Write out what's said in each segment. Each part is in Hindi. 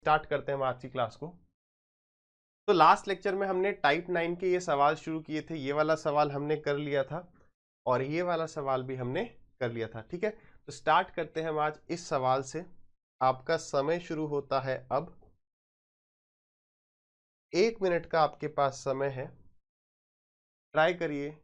स्टार्ट करते हैं हम आज की क्लास को। तो लास्ट लेक्चर में हमने टाइप 9 के ये सवाल शुरू किए थे, ये वाला सवाल हमने कर लिया था और ये वाला सवाल भी हमने कर लिया था। ठीक है, तो स्टार्ट करते हैं हम आज इस सवाल से। आपका समय शुरू होता है अब। 1 मिनट का आपके पास समय है, ट्राई करिए।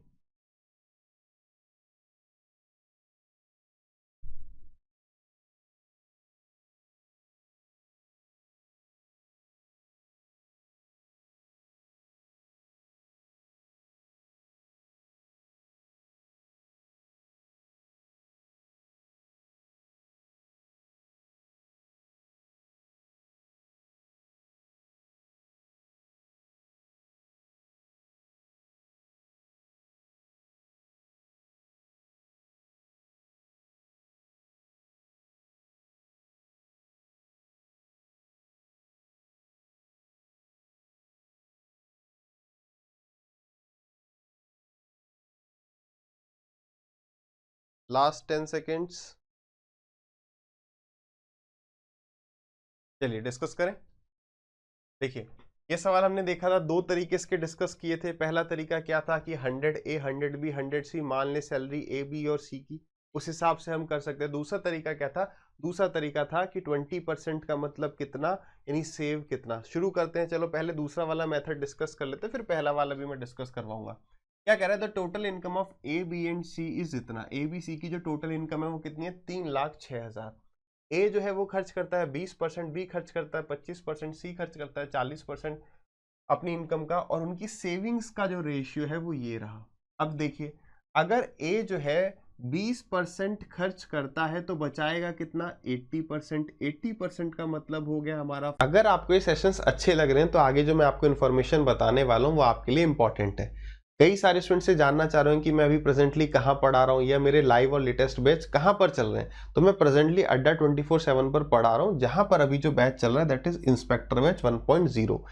Last 10 seconds. चलिए डिस्कस करें। देखिए, ये सवाल हमने देखा था, दो तरीके इसके डिस्कस किए थे। पहला तरीका क्या था कि 100A 100B 100C, मान ले सैलरी A B और C की, उस हिसाब से हम कर सकते हैं। दूसरा तरीका क्या था? दूसरा तरीका था कि 20% का मतलब कितना, यानी सेव कितना। शुरू करते हैं, चलो पहले दूसरा वाला मेथड डिस्कस कर लेते हैं, फिर पहला वाला भी मैं डिस्कस करवाऊंगा। क्या कह रहा है? The total income of A B and C is इतना। A B C की जो टोटल इनकम है वो कितनी है? 3,06,000। ए जो है वो खर्च करता है 20%, बी खर्च करता है 25%, सी खर्च करता है 40% अपनी इनकम का, और उनकी सेविंग्स का जो रेशियो है वो ये रहा। अब देखिए, अगर ए जो है 20% खर्च करता है तो बचाएगा कितना? 80%। 80% का मतलब हो गया हमारा। अगर आपको ये सेशंस अच्छे लग रहे हैं तो आगे जो मैं आपको इन्फॉर्मेशन बताने वाला हूँ वो आपके लिए इंपॉर्टेंट है। कई सारे स्टूडेंट से जानना चाह रहे हैं कि मैं अभी प्रेजेंटली कहाँ पढ़ा रहा हूँ या मेरे लाइव और लेटेस्ट बैच कहाँ पर चल रहे हैं। तो मैं प्रेजेंटली अड्डा 24/7 पर पढ़ा रहा हूँ, जहां पर अभी जो बैच चल रहा है दैट इज इंस्पेक्टर बैच 1.0।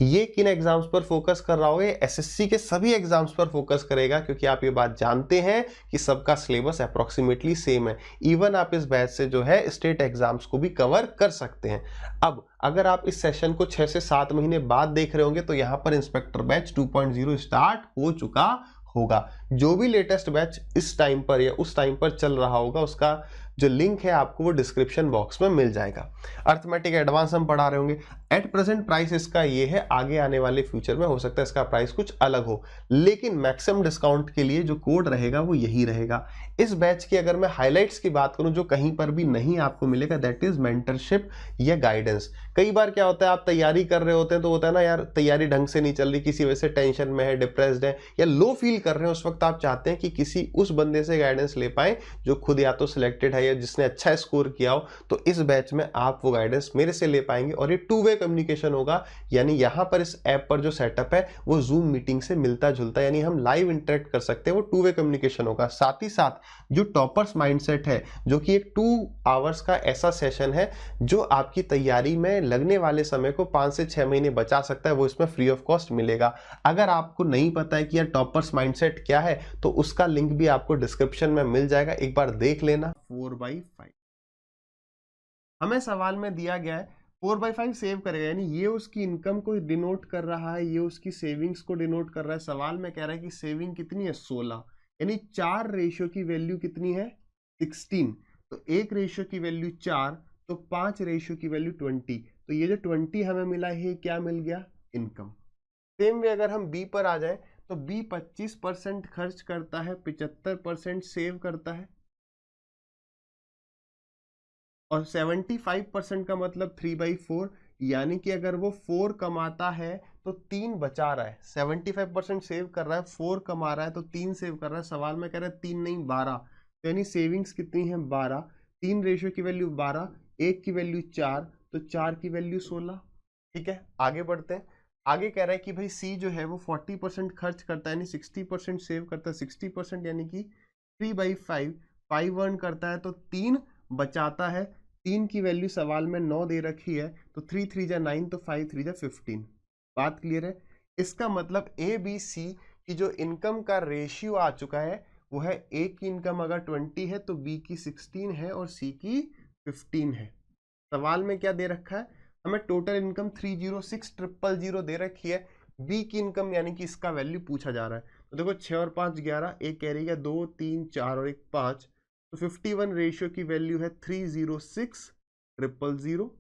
ये किन एग्जाम्स पर फोकस कर रहा होगा? एसएससी के सभी एग्जाम्स पर फोकस करेगा, क्योंकि आप ये बात जानते हैं कि सबका सिलेबस अप्रोक्सीमेटली सेम है। इवन आप इस बैच से जो है स्टेट एग्जाम्स को भी कवर कर सकते हैं। अब अगर आप इस सेशन को 6 से 7 महीने बाद देख रहे होंगे तो यहां पर इंस्पेक्टर बैच 2.0 स्टार्ट हो चुका होगा। जो भी लेटेस्ट बैच इस टाइम पर या उस टाइम पर चल रहा होगा उसका जो लिंक है आपको वो डिस्क्रिप्शन बॉक्स में मिल जाएगा। अर्थमेटिक एडवांस हम पढ़ा रहे होंगे। एट प्रेजेंट प्राइस इसका ये है, आगे आने वाले फ्यूचर में हो सकता है इसका प्राइस कुछ अलग हो, लेकिन मैक्सिमम डिस्काउंट के लिए जो कोड रहेगा वो यही रहेगा। इस बैच की अगर मैं हाइलाइट्स की बात करूं जो कहीं पर भी नहीं आपको मिलेगा, दैट इज मेंटरशिप या गाइडेंस। कई बार क्या होता है, आप तैयारी कर रहे होते हैं तो होता है ना यार, तैयारी ढंग से नहीं चल रही, किसी वजह से टेंशन में है, डिप्रेस्ड है या लो फील कर रहे हैं, उस वक्त आप चाहते हैं कि किसी उस बंदे से गाइडेंस ले पाए जो खुद या तो सिलेक्टेड है या जिसने अच्छा स्कोर किया हो। तो इस बैच में आप वो गाइडेंस मेरे से ले पाएंगे और ये 2 वे कम्युनिकेशन होगा। यानी यहां पर इस ऐप पर जो सेटअप है वो जूम मीटिंग से मिलता जुलता, यानी हम लाइव इंटरेक्ट कर सकते हैं, वो 2 वे कम्युनिकेशन होगा। साथ ही साथ जो टॉपर्स माइंडसेट है, जो कि एक 2 आवर्स का ऐसा सेशन है जो आपकी तैयारी में लगने वाले समय को 5 से 6 महीने बचा सकता है, वो इसमें फ्री ऑफ कॉस्ट मिलेगा। अगर आपको नहीं पता है कि यार टॉपर्स माइंडसेट क्या है तो उसका लिंक भी आपको डिस्क्रिप्शन में मिल जाएगा, एक बार देख लेना। 4/5 हमें सवाल में दिया गया है, 4/5 सेव करेगा, यानी ये उसकी इनकम को डिनोट कर रहा है, ये उसकी सेविंग्स को डिनोट कर रहा है। सवाल में कह रहा है कि सेविंग कितनी है? 16, यानी 4 रेशियो की वैल्यू कितनी है? 16। तो 1 रेशियो की वैल्यू 4, तो 5 रेशियो की वैल्यू 20। तो ये जो 20 हमें मिला है क्या मिल गया? इनकम। सेम वे अगर हम बी पर आ जाए तो बी 25% खर्च करता है, 75% सेव करता है, और 75% का मतलब 3/4, यानी कि अगर वो 4 कमाता है तो 3 बचा रहा है। 75% सेव कर रहा है, 4 कमा रहा है तो 3 सेव कर रहा है। सवाल में कह रहा है 3 नहीं 12, तो यानी सेविंग्स कितनी है? 12। 3 रेशियो की वैल्यू 12, 1 की वैल्यू 4, तो 4 की वैल्यू 16। ठीक है, आगे बढ़ते हैं। आगे कह रहा है कि भाई सी जो है वो 40% खर्च करता है, यानी 60% सेव करता है। 60% यानी कि 3/5, 5 अर्न करता है तो 3 बचाता है। 3 की वैल्यू सवाल में 9 दे रखी है, तो 3 3 जा 9, तो 5 3 जा 15। बात क्लियर है? इसका मतलब ए बी सी की जो इनकम का रेशियो आ चुका है वो है, ए की इनकम अगर 20 है तो बी की 16 है और सी की 15 है। सवाल में क्या दे रखा है? हमें टोटल इनकम 306,000 दे रखी है, बी की इनकम यानी कि इसका वैल्यू पूछा जा रहा है। तो देखो 6 और 5 11, एक कैरी का 2 3 4 और एक 5, तो 51 रेशियो की वैल्यू है 306,000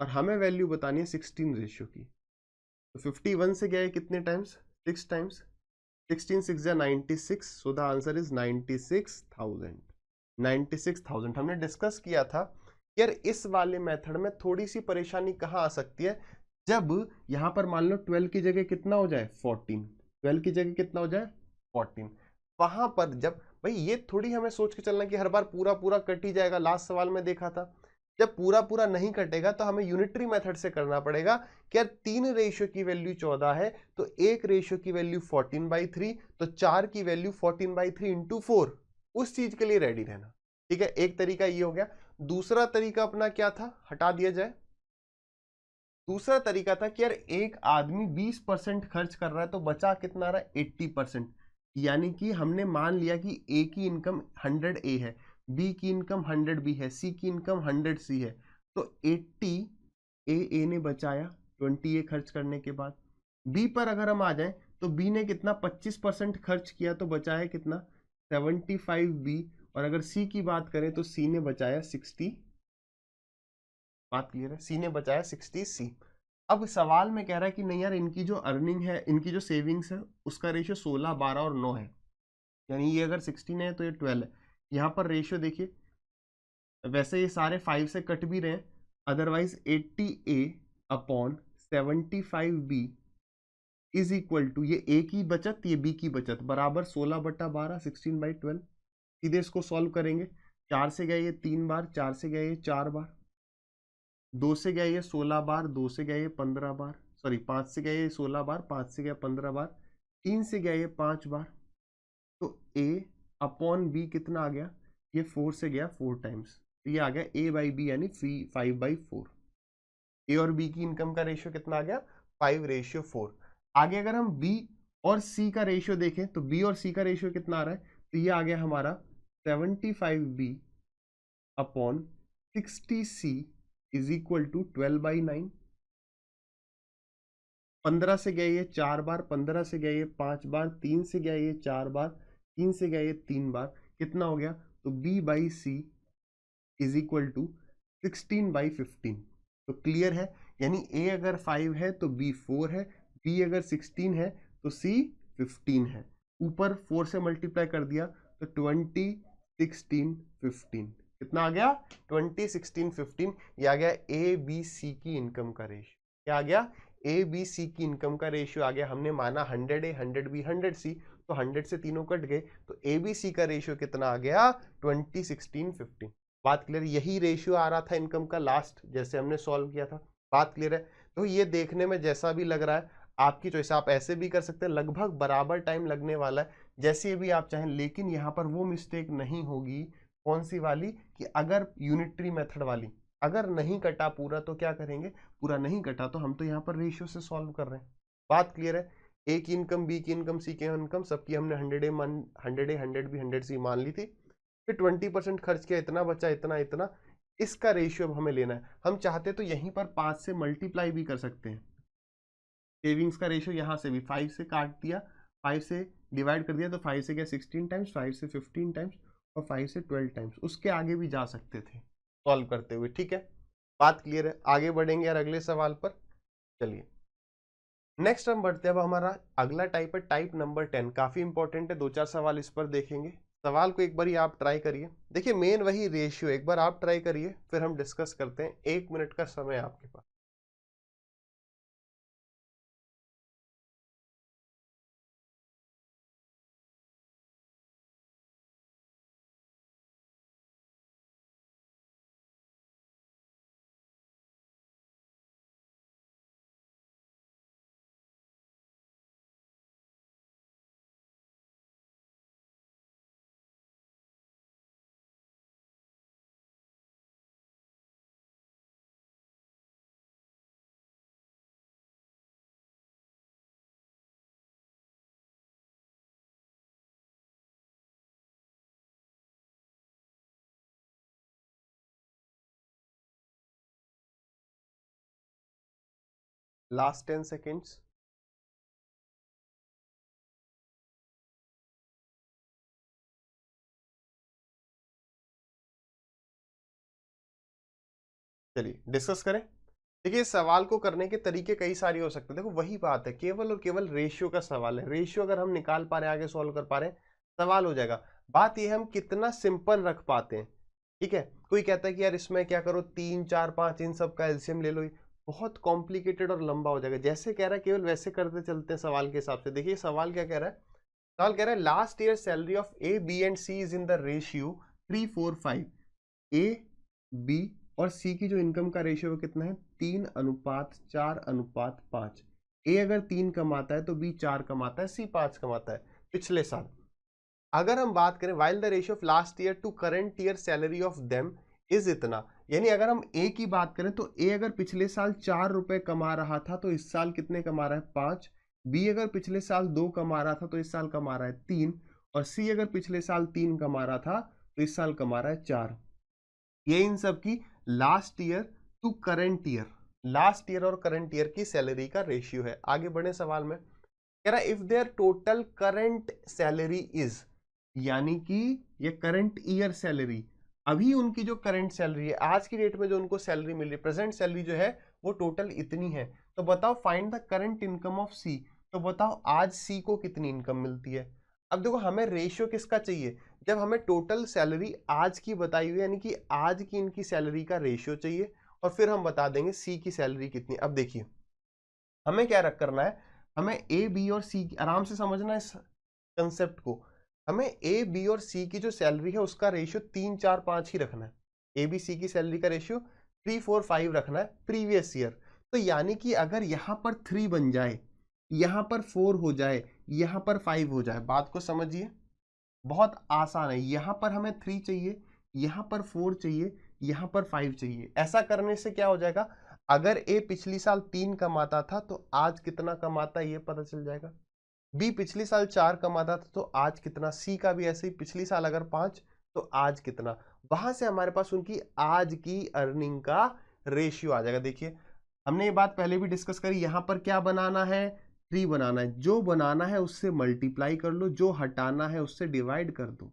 और हमें वैल्यू बतानी है 16 रेशियो की। तो 51 से गया है कितने टाइम्स, 6 टाइम्स, 16 6 जा 96, सो द आंसर इज 96,000। 96,000 हमने डिस्कस किया था यार इस वाले मेथड में थोड़ी सी परेशानी कहाँ आ सकती है, जब यहां पर मान लो 12 की जगह कितना हो जाए 14, 12 की जगह कितना हो जाए 14, वहां पर जब भाई ये थोड़ी हमें सोच के चलना कि हर बार पूरा पूरा कट ही जाएगा। लास्ट सवाल में देखा था जब पूरा पूरा नहीं कटेगा तो हमें यूनिटरी मेथड से करना पड़ेगा कि यार 3 रेशियो की वैल्यू 14 है तो 1 रेशियो की वैल्यू 14/3, तो 4 की वैल्यू 14/3 इंटू 4, उस चीज के लिए रेडी रहना। ठीक है, एक तरीका ये हो गया। दूसरा तरीका अपना क्या था, हटा दिया जाए। दूसरा तरीका था कि यार एक आदमी 20% खर्च कर रहा है तो बचा कितना रहा है 80%, यानी कि हमने मान लिया कि ए की इनकम 100 ए है, बी की इनकम 100 बी है, सी की इनकम 100 सी है, तो 80 ए ने बचाया 20 ए खर्च करने के बाद। बी पर अगर हम आ जाएं तो बी ने कितना 25% खर्च किया तो बचा है कितना 75 बी, और अगर सी की बात करें तो सी ने बचाया 60। बात क्लियर है, सी ने बचाया 60 सी। अब सवाल में कह रहा है कि नहीं यार इनकी जो अर्निंग है, इनकी जो सेविंग्स है उसका रेशियो 16 12 और 9 है, यानी ये अगर 16 है तो ये 12 है। यहाँ पर रेशियो देखिए, वैसे ये सारे 5 से कट भी रहे हैं, otherwise 80a/75b is equal to ये ए की बचत ये बी की बचत बराबर 16/12 16/12। सीधे इसको सॉल्व करेंगे, 4 से गए ये 3 बार, 4 से गए ये 4 बार, 2 से गया ये 16 बार, 2 से गया ये 15 बार, सॉरी 5 से गया ये 16 बार, 5 से गया 15 बार, 3 से गया ये 5 बार, तो a अपॉन b कितना आ गया, ये 4 से गया 4 टाइम्स, तो ये आ गया a/b यानी 5/4। ए और बी की इनकम का रेशियो कितना आ गया 5/4। आगे अगर हम बी और सी का रेशियो देखें तो बी और सी का रेशियो कितना आ रहा है, तो ये आ गया हमारा 75b/60c इज इक्वल टू 12/9। 15 से गया ये 4 बार, 15 से गया ये 5 बार, 3 से गया ये 4 बार, 3 से गया ये 3 बार, कितना हो गया, तो b/c इज इक्वल टू 16/15। तो क्लियर है, यानी a अगर 5 है तो b 4 है, b अगर 16 है तो c 15 है। ऊपर 4 से मल्टीप्लाई कर दिया तो 20 16 15 कितना आ गया 20 16 15। ये आ गया a b c की इनकम का रेशियो। क्या आ गया, a b c की इनकम का रेशियो आ गया। हमने माना 100a 100b 100c, तो 100 से तीनों कट गए, तो a b c का रेशियो कितना आ गया 20 16 15। बात क्लियर, यही रेशियो आ रहा था इनकम का लास्ट जैसे हमने सॉल्व किया था। बात क्लियर है, तो ये देखने में जैसा भी लग रहा है आपकी चॉइस, आप ऐसे भी कर सकते हैं, लगभग बराबर टाइम लगने वाला है जैसे भी आप चाहें, लेकिन यहाँ पर वो मिस्टेक नहीं होगी। कौन सी वाली, कि अगर यूनिटरी मेथड वाली, अगर नहीं कटा पूरा तो क्या करेंगे, पूरा नहीं कटा तो हम तो यहाँ पर रेशियो से सॉल्व कर रहे हैं। बात क्लियर है, ए की इनकम बी की इनकम सी की इनकम सबकी हमने 100 100 100 भी 100 मान ली थी, फिर 20% खर्च किया, इतना बचा, इतना इतना, इसका रेशियो अब हमें लेना है। हम चाहते तो यहीं पर 5 से मल्टीप्लाई भी कर सकते हैं, सेविंग्स का रेशियो यहाँ से भी 5 से काट दिया, 5 से डिवाइड कर दिया तो 5 से गया 16 टाइम्स, 5 से 15 टाइम्स और 5 से 12 टाइम्स, उसके आगे भी जा सकते थे सॉल्व करते हुए। ठीक है, बात क्लियर है, आगे बढ़ेंगे यार अगले सवाल पर। चलिए नेक्स्ट हम बढ़ते हैं। अब हमारा अगला टाइप है टाइप नंबर 10, काफी इंपॉर्टेंट है, 2 4 सवाल इस पर देखेंगे। सवाल को एक बार आप ट्राई करिए, देखिए मेन वही रेशियो, एक बार आप ट्राई करिए फिर हम डिस्कस करते हैं। 1 मिनट का समय आपके पास। Last 10 seconds. चलिए डिस्कस करें। देखिए इस सवाल को करने के तरीके कई सारे हो सकते हैं। देखो वही बात है, केवल और केवल रेशियो का सवाल है। रेशियो अगर हम निकाल पा रहे हैं, आगे सॉल्व कर पा रहे हैं, सवाल हो जाएगा। बात यह है हम कितना सिंपल रख पाते हैं। ठीक है, कोई कहता है कि यार इसमें क्या करो 3 4 5 इन सब का एलसीएम ले लो, बहुत कॉम्प्लिकेटेड और लंबा हो जाएगा। जैसे कह रहा है केवल वैसे करते चलते हैं सवाल के हिसाब से। देखिए सवाल क्या कह रहा है, सवाल कह रहा है last year salary of A B and C is in the ratio 3 4 5। A B और सी की जो इनकम का रेशियो कितना है, 3:4:5। ए अगर 3 कमाता है तो बी 4 कमाता है, सी 5 कमाता है पिछले साल। अगर हम बात करें while the ratio of last year to current year salary of them is इतना, यानी अगर हम ए की बात करें तो ए अगर पिछले साल 4 रुपए कमा रहा था तो इस साल कितने कमा रहा है, 5। बी अगर पिछले साल 2 कमा रहा था तो इस साल कमा रहा है 3। और सी अगर पिछले साल 3 कमा रहा था तो इस साल कमा रहा है 4। ये इन सब की last year to current year, last year और करंट ईयर की सैलरी का रेशियो है। आगे बढ़े सवाल में, कह रहा है if their total current salary is, यानी कि ये करंट ईयर सैलरी, अभी उनकी जो करंट सैलरी है, आज की डेट में जो उनको सैलरी मिल रही है, प्रेजेंट सैलरी जो है वो टोटल इतनी है। तो बताओ find the current income of C. तो बताओ आज सी को कितनी इनकम मिलती है। अब देखो हमें रेशियो किसका चाहिए, जब हमें टोटल सैलरी आज की बताई हुई, यानी कि आज की इनकी सैलरी का रेशियो चाहिए, और फिर हम बता देंगे सी की सैलरी कितनी। अब देखिए हमें क्या रख करना है, हमें ए बी और सी, आराम से समझना है इस कंसेप्ट को। हमें ए बी और सी की जो सैलरी है उसका रेशियो 3 4 5 ही रखना है। ए बी सी की सैलरी का रेशियो 3 4 5 रखना है प्रीवियस ईयर। तो यानी कि अगर यहाँ पर 3 बन जाए, यहाँ पर 4 हो जाए, यहाँ पर 5 हो जाए, बात को समझिए बहुत आसान है। यहाँ पर हमें 3 चाहिए, यहाँ पर 4 चाहिए, यहाँ पर 5 चाहिए। ऐसा करने से क्या हो जाएगा, अगर ए पिछली साल 3 कमाता था तो आज कितना कमाता है ये पता चल जाएगा। बी पिछली साल 4 कमाता था तो आज कितना, सी का भी ऐसे ही, पिछली साल अगर 5 तो आज कितना। वहां से हमारे पास उनकी आज की अर्निंग का रेशियो आ जाएगा। देखिए हमने ये बात पहले भी डिस्कस करी, यहां पर क्या बनाना है, 3 बनाना है। जो बनाना है उससे मल्टीप्लाई कर लो, जो हटाना है उससे डिवाइड कर दो।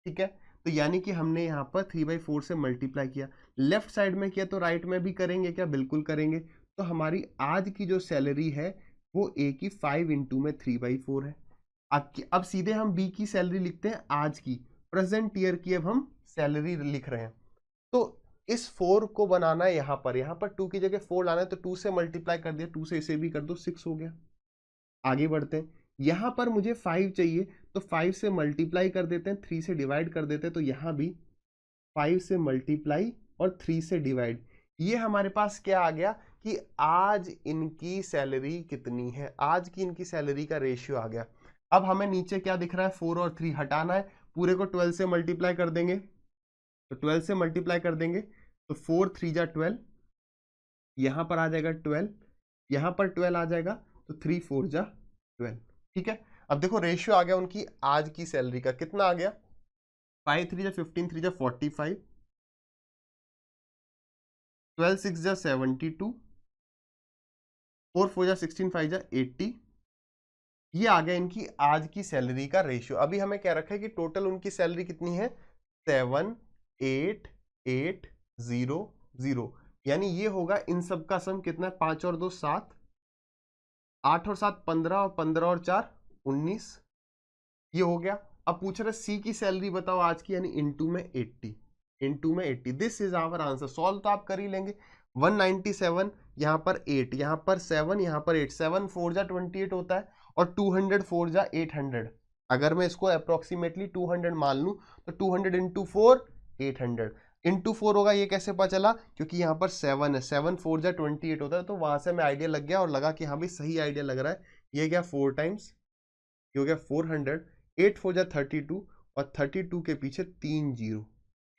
ठीक है, तो यानी कि हमने यहाँ पर 3/4 से मल्टीप्लाई किया, लेफ्ट साइड में किया तो राइट में भी करेंगे क्या, बिल्कुल करेंगे। तो हमारी आज की जो सैलरी है वो ए की 5 इंटू में 3/4 है। अब सीधे हम बी की सैलरी लिखते हैं, आज की प्रेजेंट ईयर की अब हम सैलरी लिख रहे हैं। तो इस 4 को बनाना है यहाँ पर 2 की जगह 4 लाना है, तो 2 से मल्टीप्लाई कर दिया, 2 से इसे भी कर दो, 6 हो गया। आगे बढ़ते हैं, यहां पर मुझे 5 चाहिए तो 5 से मल्टीप्लाई कर देते हैं, 3 से डिवाइड कर देते हैं, तो यहां भी 5 से मल्टीप्लाई और 3 से डिवाइड। ये हमारे पास क्या आ गया कि आज इनकी सैलरी कितनी है, आज की इनकी सैलरी का रेशियो आ गया। अब हमें नीचे क्या दिख रहा है, 4 और 3 हटाना है, पूरे को 12 से मल्टीप्लाई कर देंगे, तो 12 से मल्टीप्लाई कर देंगे तो 4 3 जा 12, यहां पर आ जाएगा 12, यहां पर 12 आ जाएगा, तो 3 4 जा 12। ठीक है, अब देखो रेशियो आ गया उनकी आज की सैलरी का, कितना आ गया, 5 3 जा 15, 3 जा 45, 12 6 जा 72, 4 4 जा 16, 5 जा 80। ये आ गया इनकी आज की सैलरी का रेशियो। अभी हमें क्या रखा है कि टोटल उनकी सैलरी कितनी है, 7 8 8 0 0, यानी ये होगा इन सब का सम कितना है, 5 और 2 7, 8 और 7 15, और 15 और 4 19, ये हो गया। अब पूछ रहे सी की सैलरी बताओ आज की, यानी इनटू में 80, इनटू में 80, this is our answer. Solve तो आप कर ही लेंगे, 197, यहाँ पर 8, यहाँ पर 7, यहाँ पर 8, 7 4 जा 28 होता है, और 200 4 जा 800। अगर मैं इसको अप्रोक्सीमेटली 200 मान लूं तो 200 इंटू 4 800 इंटू 4 होगा। ये कैसे पता चला, क्योंकि यहाँ पर 7 है, 7 4 जा 28 होता है, तो वहां से मैं आइडिया लग गया और लगा कि हाँ भाई सही आइडिया लग रहा है। ये क्या 4 टाइम्स, ये हो गया 400, 8 4 जा 32, और 32 के पीछे 3 जीरो,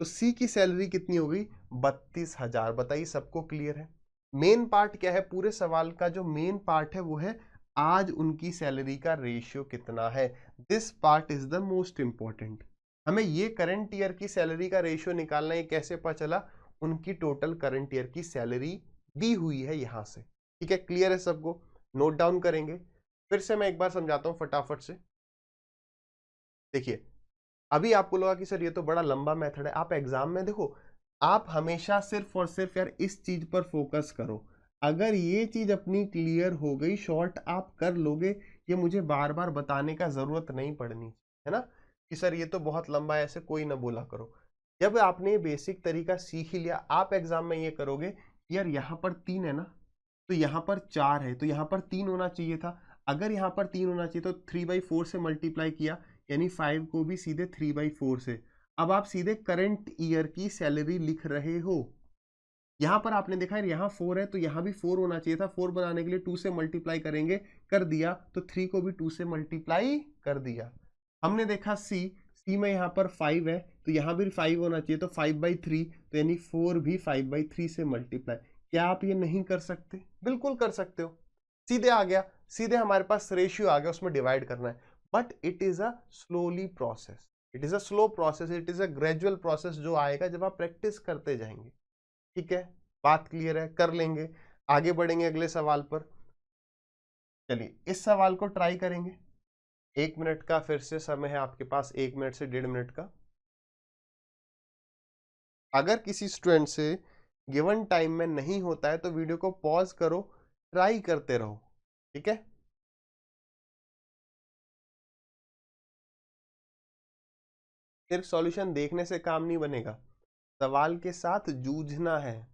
तो सी की सैलरी कितनी हो गई, 32,000। बताइए सबको क्लियर है। मेन पार्ट क्या है, पूरे सवाल का जो मेन पार्ट है वो है आज उनकी सैलरी का रेशियो कितना है। This part is the most important. हमें ये करंट ईयर की सैलरी का रेशियो निकालना है। कैसे पता चला, उनकी टोटल करंट ईयर की सैलरी दी हुई है यहां से, ठीक है, क्लियर है सबको? नोट डाउन करेंगे। फिर से मैं एक बार समझाता हूं फटाफट से। देखिए, अभी आपको लगा कि सर ये तो बड़ा लंबा मेथड है। आप एग्जाम में देखो, आप हमेशा सिर्फ और सिर्फ यार इस चीज पर फोकस करो। अगर ये चीज अपनी क्लियर हो गई, शॉर्ट आप कर लोगे, ये मुझे बार बार बताने का जरूरत नहीं पड़नी है ना कि सर ये तो बहुत लंबा है, ऐसे कोई ना बोला करो। जब आपने बेसिक तरीका सीख ही लिया, आप एग्जाम में ये करोगे यार यहाँ पर 3 है ना, तो यहाँ पर 4 है, तो यहाँ पर 3 होना चाहिए था। अगर यहाँ पर 3 होना चाहिए तो 3/4 से मल्टीप्लाई किया, यानी 5 को भी सीधे 3/4 से। अब आप सीधे करंट ईयर की सैलरी लिख रहे हो। यहां पर आपने देखा है यहाँ 4 है, तो यहाँ भी 4 होना चाहिए था। 4 बनाने के लिए 2 से मल्टीप्लाई करेंगे, कर दिया, तो 3 को भी 2 से मल्टीप्लाई कर दिया। हमने देखा सी में यहाँ पर 5 है, तो यहाँ भी 5 होना चाहिए, तो 5/3, तो यानी 4 भी 5/3 से मल्टीप्लाई। क्या आप ये नहीं कर सकते? बिल्कुल कर सकते हो। सीधे आ गया, सीधे हमारे पास रेशियो आ गया, उसमें डिवाइड करना है। But it is a slowly process, it is a slow process, it is a gradual process जो आएगा जब आप प्रैक्टिस करते जाएंगे। ठीक है, बात क्लियर है? कर लेंगे, आगे बढ़ेंगे अगले सवाल पर। चलिए इस सवाल को ट्राई करेंगे। 1 मिनट का फिर से समय है आपके पास, 1 मिनट से 1.5 मिनट का। अगर किसी स्टूडेंट से गिवन टाइम में नहीं होता है तो वीडियो को पॉज करो, ट्राई करते रहो। ठीक है, सिर्फ सॉल्यूशन देखने से काम नहीं बनेगा, सवाल के साथ जूझना है।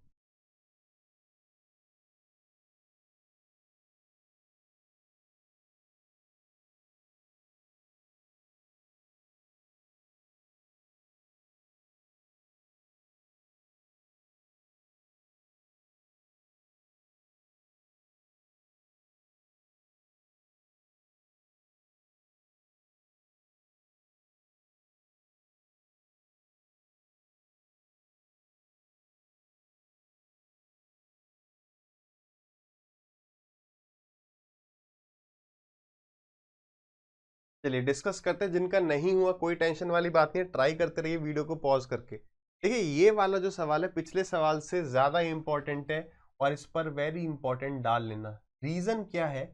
चलिए डिस्कस करते हैं, जिनका नहीं हुआ कोई टेंशन वाली बात नहीं है, ट्राई करते रहिए वीडियो को पॉज करके। देखिए ये वाला जो सवाल है पिछले सवाल से ज्यादा इंपॉर्टेंट है, और इस पर वेरी इंपॉर्टेंट डाल लेना। रीजन क्या है?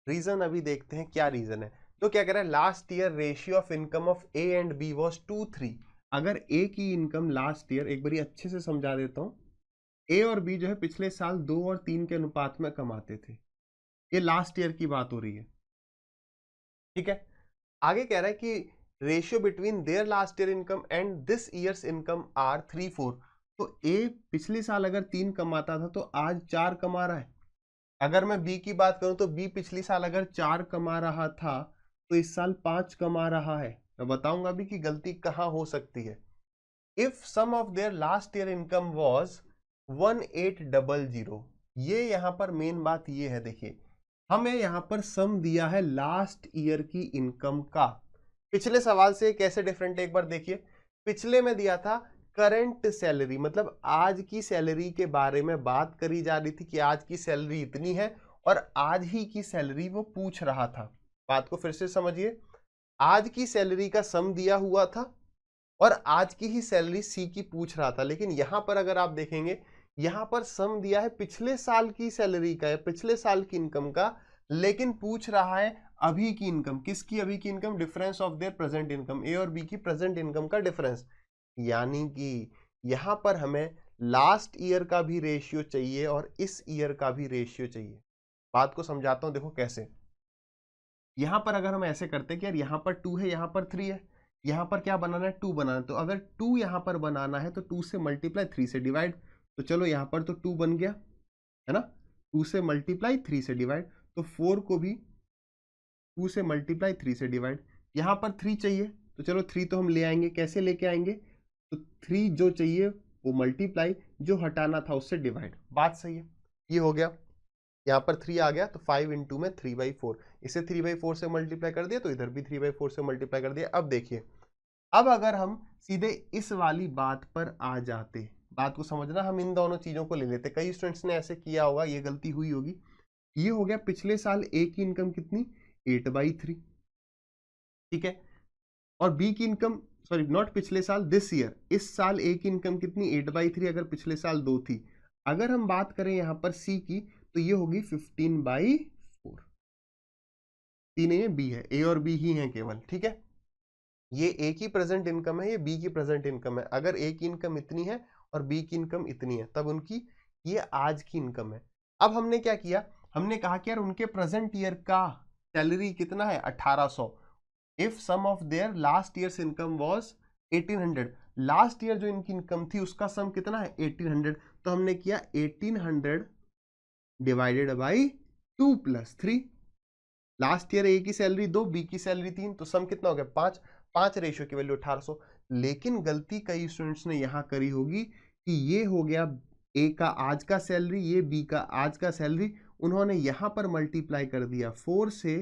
रीजन अभी देखते हैं क्या रीजन है। तो क्या कह रहा है, last year ratio of income of A and B was 2:3। अगर ए की इनकम लास्ट ईयर, एक बार अच्छे से समझा देता हूँ, ए और बी जो है पिछले साल 2 और 3 के अनुपात में कमाते थे। ये लास्ट ईयर की बात हो रही है। ठीक है, आगे कह रहा है कि ratio between their last year income and this year's income are 3:4। तो ए पिछले साल अगर 3 कमाता था तो आज 4 कमा रहा है। अगर मैं बी की बात करूं तो बी पिछले साल अगर 4 कमा रहा था तो इस साल 5 कमा रहा है। मैं बताऊंगा अभी कि गलती कहां हो सकती है। If sum of their last year income was 1800, ये यहां पर मेन बात ये है। देखिए हमें यहां पर सम दिया है लास्ट ईयर की इनकम का। पिछले सवाल से कैसे डिफरेंट है एक बार देखिए। पिछले में दिया था करंट सैलरी, मतलब आज की सैलरी के बारे में बात करी जा रही थी कि आज की सैलरी इतनी है, और आज ही की सैलरी वो पूछ रहा था। बात को फिर से समझिए, आज की सैलरी का सम दिया हुआ था और आज की ही सैलरी सी की पूछ रहा था। लेकिन यहां पर अगर आप देखेंगे, यहां पर सम दिया है पिछले साल की सैलरी का या पिछले साल की इनकम का, लेकिन पूछ रहा है अभी की इनकम। किसकी अभी की income? Difference of their present income, A और बी की प्रेजेंट इनकम का डिफरेंस। यानी कि यहां पर हमें लास्ट ईयर का भी रेशियो चाहिए और इस ईयर का भी रेशियो चाहिए। बात को समझाता हूं, देखो कैसे। यहां पर अगर हम ऐसे करते हैं कि यार यहां पर 2 है, यहां पर 3 है, यहां पर क्या बनाना है? 2 बनाना है। तो अगर 2 यहां पर बनाना है तो 2 से मल्टीप्लाई 3 से डिवाइड। तो चलो यहां पर तो 2 बन गया है ना, 2 से मल्टीप्लाई 3 से डिवाइड। तो 4 को भी 2 से मल्टीप्लाई 3 से डिवाइड। यहां पर 3 चाहिए, तो चलो 3 तो हम ले आएंगे। कैसे लेके आएंगे? तो 3 जो चाहिए वो मल्टीप्लाई, जो हटाना था उससे डिवाइड। बात सही है, ये हो गया। यहाँ पर 3 आ गया तो 5 इंटू में 3/4, इसे 3/4 से मल्टीप्लाई कर दिया तो इधर भी 3/4 से मल्टीप्लाई कर दिया। अब देखिए, अब अगर हम सीधे इस वाली बात पर आ जाते, बात को समझना, हम इन दोनों चीजों को ले लेते। कई स्टूडेंट्स ने ऐसे किया होगा, ये गलती हुई होगी। ये हो गया पिछले साल ए की इनकम कितनी? 8/3। ठीक है, और बी की इनकम, सॉरी नॉट पिछले साल, दिस ईयर, इस साल ए की इनकम कितनी? 8/3। अगर पिछले साल 2 थी। अगर हम बात करें यहाँ पर सी की, तो ये होगी 15/4। सी नहीं है, बी है, ए और बी ही है केवल, ठीक है। ये ए की प्रेजेंट इनकम है, ये बी की प्रेजेंट इनकम है। अगर ए की इनकम इतनी है और बी की इनकम इतनी है, तब उनकी ये आज की इनकम है। अब हमने क्या किया, हमने कहा कि यार उनके प्रेजेंट ईयर का सैलरी कितना है, 1800। If sum of their last year's income was 1800, last year जो इनकी इनकम थी उसका सम कितना है, 1800। तो हमने किया 1800 डिवाइडेड बाई 2 + 3। लास्ट ईयर ए की सैलरी 2, बी की सैलरी 3, तो सम कितना हो गया, 5। 5 रेशियो की वैल्यू 1800। लेकिन गलती कई स्टूडेंट्स ने यहां करी होगी कि ये हो गया ए का आज का सैलरी, ये बी का आज का सैलरी, उन्होंने यहां पर मल्टीप्लाई कर दिया 4 से,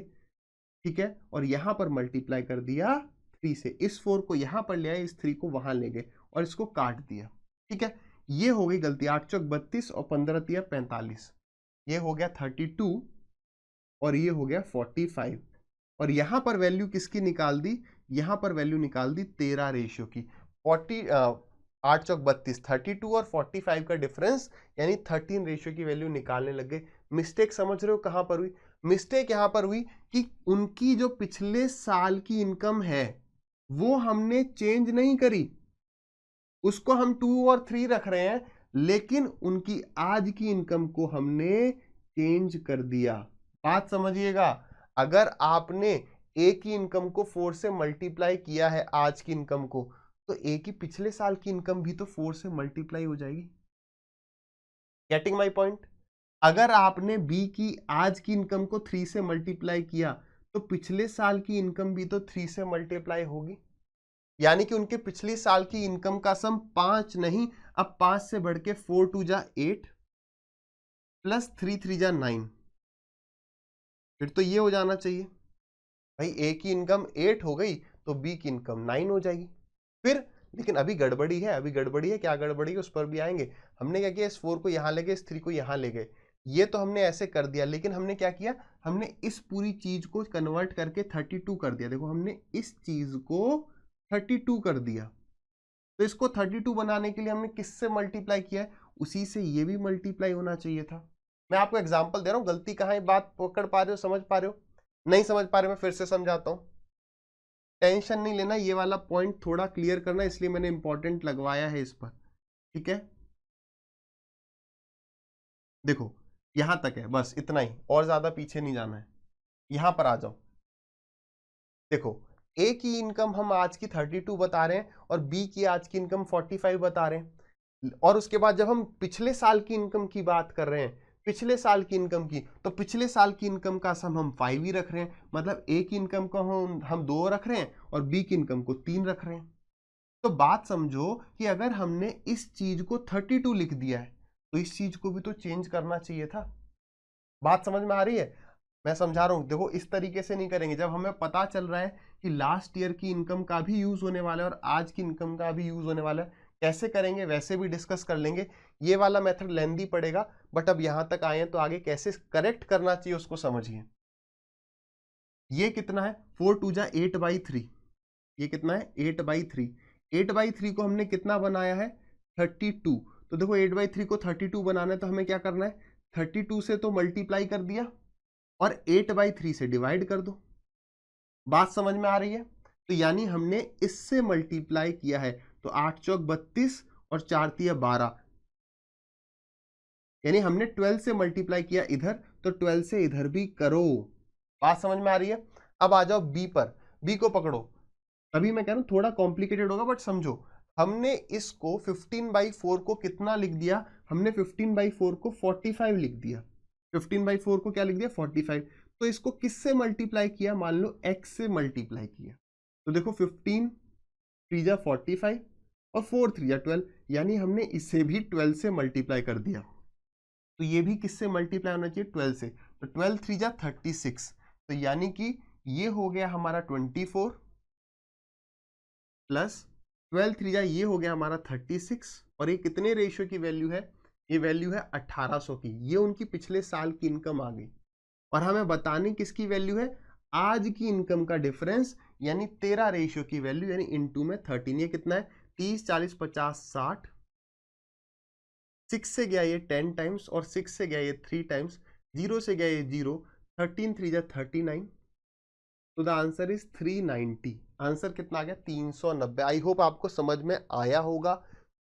ठीक है, और यहां पर मल्टीप्लाई कर दिया 3 से। इस 4 को यहां पर ले आए, इस 3 को वहां ले गए और इसको काट दिया, ठीक है। ये हो गई गलती। 8 चौक 32 और 15 तिया 45, ये हो गया 32 और ये हो गया 45। और यहां पर वैल्यू किसकी निकाल दी, यहां पर वैल्यू निकाल दी 13 रेशियो की। 8 चौक 32, 32 और 45 का डिफरेंस यानी 13 रेशियो की वैल्यू निकालने लग गए। मिस्टेक समझ रहे हो कहां पर हुई, मिस्टेक यहां पर हुई कि उनकी जो पिछले साल की इनकम है वो हमने चेंज नहीं करी, उसको हम 2 और 3 रख रहे हैं, लेकिन उनकी आज की इनकम को हमने चेंज कर दिया। बात समझिएगा, अगर आपने ए की इनकम को 4 से मल्टीप्लाई किया है आज की इनकम को, तो ए की पिछले साल की इनकम भी तो 4 से मल्टीप्लाई हो जाएगी। Getting my point. अगर आपने बी की आज की इनकम को 3 से मल्टीप्लाई किया, तो पिछले साल की इनकम भी तो 3 से मल्टीप्लाई होगी। यानी कि उनके पिछली साल की इनकम का सम 5 नहीं, अब 5 से बढ़ के 4 2 जा 8 प्लस 3 3 जा 9। फिर तो ये हो जाना चाहिए भाई, ए की इनकम 8 हो गई तो बी की इनकम 9 हो जाएगी। फिर लेकिन अभी गड़बड़ी है, अभी गड़बड़ी है, क्या गड़बड़ी है उस पर भी आएंगे। हमने क्या किया, इस 4 को यहां ले गए, इस 3 को यहां ले गए, ये तो हमने ऐसे कर दिया। लेकिन हमने क्या किया, हमने इस पूरी चीज को कन्वर्ट करके 32 कर दिया। देखो हमने इस चीज को 32 कर दिया, तो इसको 32 बनाने के लिए हमने किससे मल्टीप्लाई किया है, उसी से ये भी मल्टीप्लाई होना चाहिए था। मैं आपको एग्जांपल दे रहा हूं, गलती कहां है, बात पकड़ पा रहे हो, समझ पा रहे हो, नहीं समझ पा रहे, मैं फिर से समझाता हूं। टेंशन नहीं लेना, ये वाला पॉइंट थोड़ा क्लियर करना, इसलिए मैंने इंपॉर्टेंट लगवाया है इस पर, ठीक है। देखो यहां तक है, बस इतना ही, और ज्यादा पीछे नहीं जाना है। यहां पर आ जाओ, देखो ए की इनकम हम आज की 32 बता रहे हैं और बी की आज की इनकम 45 बता रहे हैं। और उसके बाद जब हम पिछले साल की इनकम की बात कर रहे हैं, पिछले साल की इनकम की, तो पिछले साल की इनकम का सम हम 5 ही रख रहे हैं। मतलब ए की इनकम को हम 2 रख रहे हैं और बी की इनकम को 3 रख रहे हैं। तो बात समझो कि अगर हमने इस चीज को 32 लिख दिया है, तो इस चीज को भी तो चेंज करना चाहिए था। बात समझ में आ रही है, मैं समझा रहा हूं। देखो इस तरीके से नहीं करेंगे, जब हमें पता चल रहा है कि लास्ट ईयर की इनकम का भी यूज होने वाला है और आज की इनकम का भी यूज होने वाला है, कैसे करेंगे वैसे भी डिस्कस कर लेंगे। ये वाला मेथड लेंदी पड़ेगा, बट अब यहां तक आए हैं तो आगे कैसे करेक्ट करना चाहिए उसको समझिए। ये कितना है, 4 2 जा 8/3, ये कितना है 8/3। 8/3 को हमने कितना बनाया है, 32। तो देखो 8/3 को 32 बनाना है तो हमें क्या करना है, 32 से तो मल्टीप्लाई कर दिया और 8/3 से डिवाइड कर दो। बात समझ में आ रही है, तो यानी हमने इससे मल्टीप्लाई किया है, तो 8 चौक 32 और 4 तिया 12, यानी हमने 12 से मल्टीप्लाई किया इधर, तो 12 से इधर भी करो। बात समझ में आ रही है। अब आ जाओ बी पर, बी को पकड़ो। अभी मैं कह रहा हूं थोड़ा कॉम्प्लिकेटेड होगा, बट समझो हमने इसको 15/4 को कितना लिख दिया, हमने 15/4 को 45 लिख दिया। 15/4 को क्या लिख दिया, 45। तो इसको किससे मल्टीप्लाई किया, मान लो x से मल्टीप्लाई किया। तो देखो 15 3 जा 45 और 4 3 जा 12, यानी हमने इसे भी 12 से मल्टीप्लाई कर दिया। तो ये भी किससे मल्टीप्लाई होना चाहिए, 12 से। तो 12 3 जा 36, तो यानी कि ये हो गया हमारा 24 प्लस 12 3 जा ये हो गया हमारा 36। और ये कितने रेशियो की वैल्यू है, ये वैल्यू है 1800 की। ये उनकी पिछले साल की इनकम आ गई और हमें बतानी किसकी वैल्यू है, आज की इनकम का डिफरेंस, यानी 13 रेशियो की वैल्यू, यानी इनटू में 13। ये कितना है, 30 40 50 60 6 से गया ये 10 टाइम्स और 6 से गया ये 3 टाइम्स, 0 से गया ये 0, 13 3 जा 39, तो द आंसर इज 390। आंसर कितना आ गया? 390। आई होप आपको समझ में आया होगा।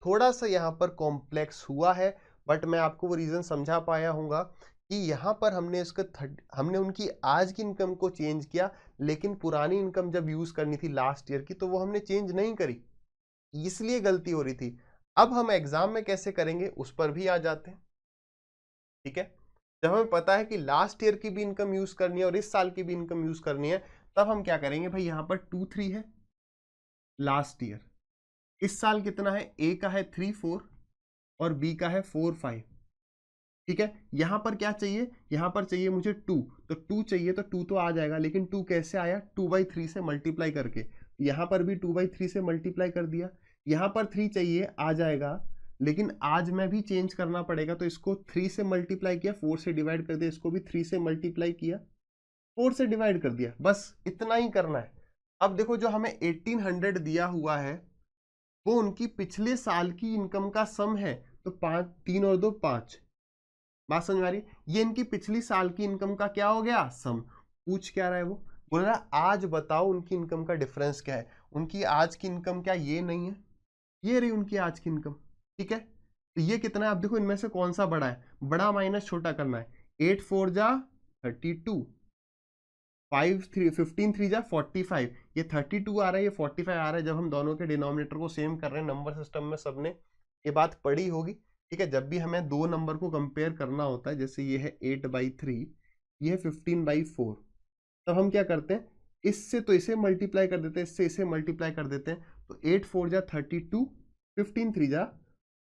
थोड़ा सा यहाँ पर कॉम्प्लेक्स हुआ है, बट मैं आपको वो रीजन समझा पाया हूँगा कि यहाँ पर हमने उनकी आज की इनकम को चेंज किया, लेकिन पुरानी इनकम जब यूज करनी थी लास्ट ईयर की तो वो हमने चेंज नहीं करी, इसलिए गलती हो रही थी। अब हम एग्जाम में कैसे करेंगे उस पर भी आ जाते हैं। ठीक है, जब हमें पता है कि लास्ट ईयर की भी इनकम यूज करनी है और इस साल की भी इनकम यूज करनी है, तब हम क्या करेंगे भाई, यहाँ पर 2 3 है लास्ट ईयर, इस साल कितना है, ए का है 3 4 और बी का है 4 5। ठीक है, यहां पर क्या चाहिए, यहां पर चाहिए मुझे 2, तो 2 चाहिए तो 2 तो आ जाएगा, लेकिन 2 कैसे आया, 2/3 से मल्टीप्लाई करके। यहां पर भी 2/3 से मल्टीप्लाई कर दिया, यहां पर 3 चाहिए, आ जाएगा, लेकिन आज में भी चेंज करना पड़ेगा, तो इसको 3 से मल्टीप्लाई किया, 4 से डिवाइड कर दिया, इसको भी 3 से मल्टीप्लाई किया, 4 से डिवाइड कर दिया, बस इतना ही करना है। अब देखो जो हमें 1800 दिया हुआ है वो उनकी पिछले साल की इनकम का सम है, तो 5 3 और 2 5। बात समझ में आ रही? ये इनकी पिछली साल की इनकम का क्या हो गया, सम। पूछ क्या रहा है वो, बोल रहा है आज बताओ उनकी इनकम का डिफरेंस क्या है। उनकी आज की इनकम क्या ये नहीं है, ये रही उनकी आज की इनकम। ठीक है, तो ये कितना है, आप देखो इनमें से कौन सा बड़ा है, बड़ा माइनस छोटा करना है। 8 4 जा 32, 15 3 जा 45, ये 32 आ रहा है, ये 45 आ रहा है। जब हम दोनों के डिनोमिनेटर को सेम कर रहे हैं, नंबर सिस्टम में सबने ये बात पढ़ी होगी। ठीक है, जब भी हमें दो नंबर को कंपेयर करना होता है, जैसे ये है 8/3, ये है 15/4, तब हम क्या करते हैं, इससे तो इसे मल्टीप्लाई कर देते हैं, इससे इसे मल्टीप्लाई कर देते हैं, तो 8 4 जा 32, 15 3 जा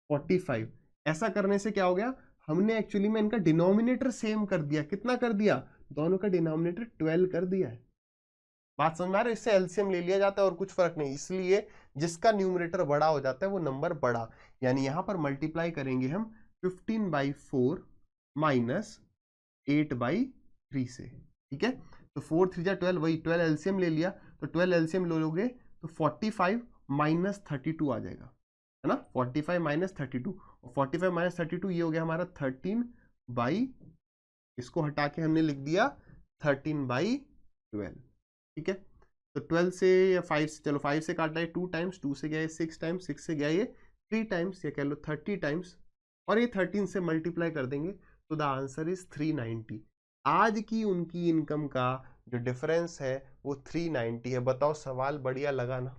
45। ऐसा करने से क्या हो गया, हमने एक्चुअली में इनका डिनोमिनेटर सेम कर दिया। कितना कर दिया, दोनों का डिनोमिनेटर 12 कर दिया है। बात समझ में आ रही है? इससे एलसीएम ले लिया जाता है और कुछ फर्क नहीं, इसलिए जिसका न्यूमरेटर बड़ा हो जाता है वो नंबर बड़ा। यानी यहां पर मल्टीप्लाई करेंगे हम 15/4 माइनस 8/3 से। ठीक है, तो 4 3 जा 12, वही 12 एलसीएम ले लिया, तो 12 एलसीएम लोगे तो 45 माइनस 32 आ जाएगा, है ना। 45 माइनस 32, और 45 माइनस 32 ये हो गया हमारा 13/, इसको हटा के हमने लिख दिया 13/12। ठीक है, तो 12 से या 5 से, चलो 5 से काटा है 2 टाइम्स, 2 से गया है 6 टाइम्स, 6 से गया ये 3 टाइम्स, या कह लो 30 टाइम्स, और ये 13 से मल्टीप्लाई कर देंगे, तो द आंसर इज 390। आज की उनकी इनकम का जो डिफरेंस है वो 390 है। बताओ, सवाल बढ़िया लगा ना,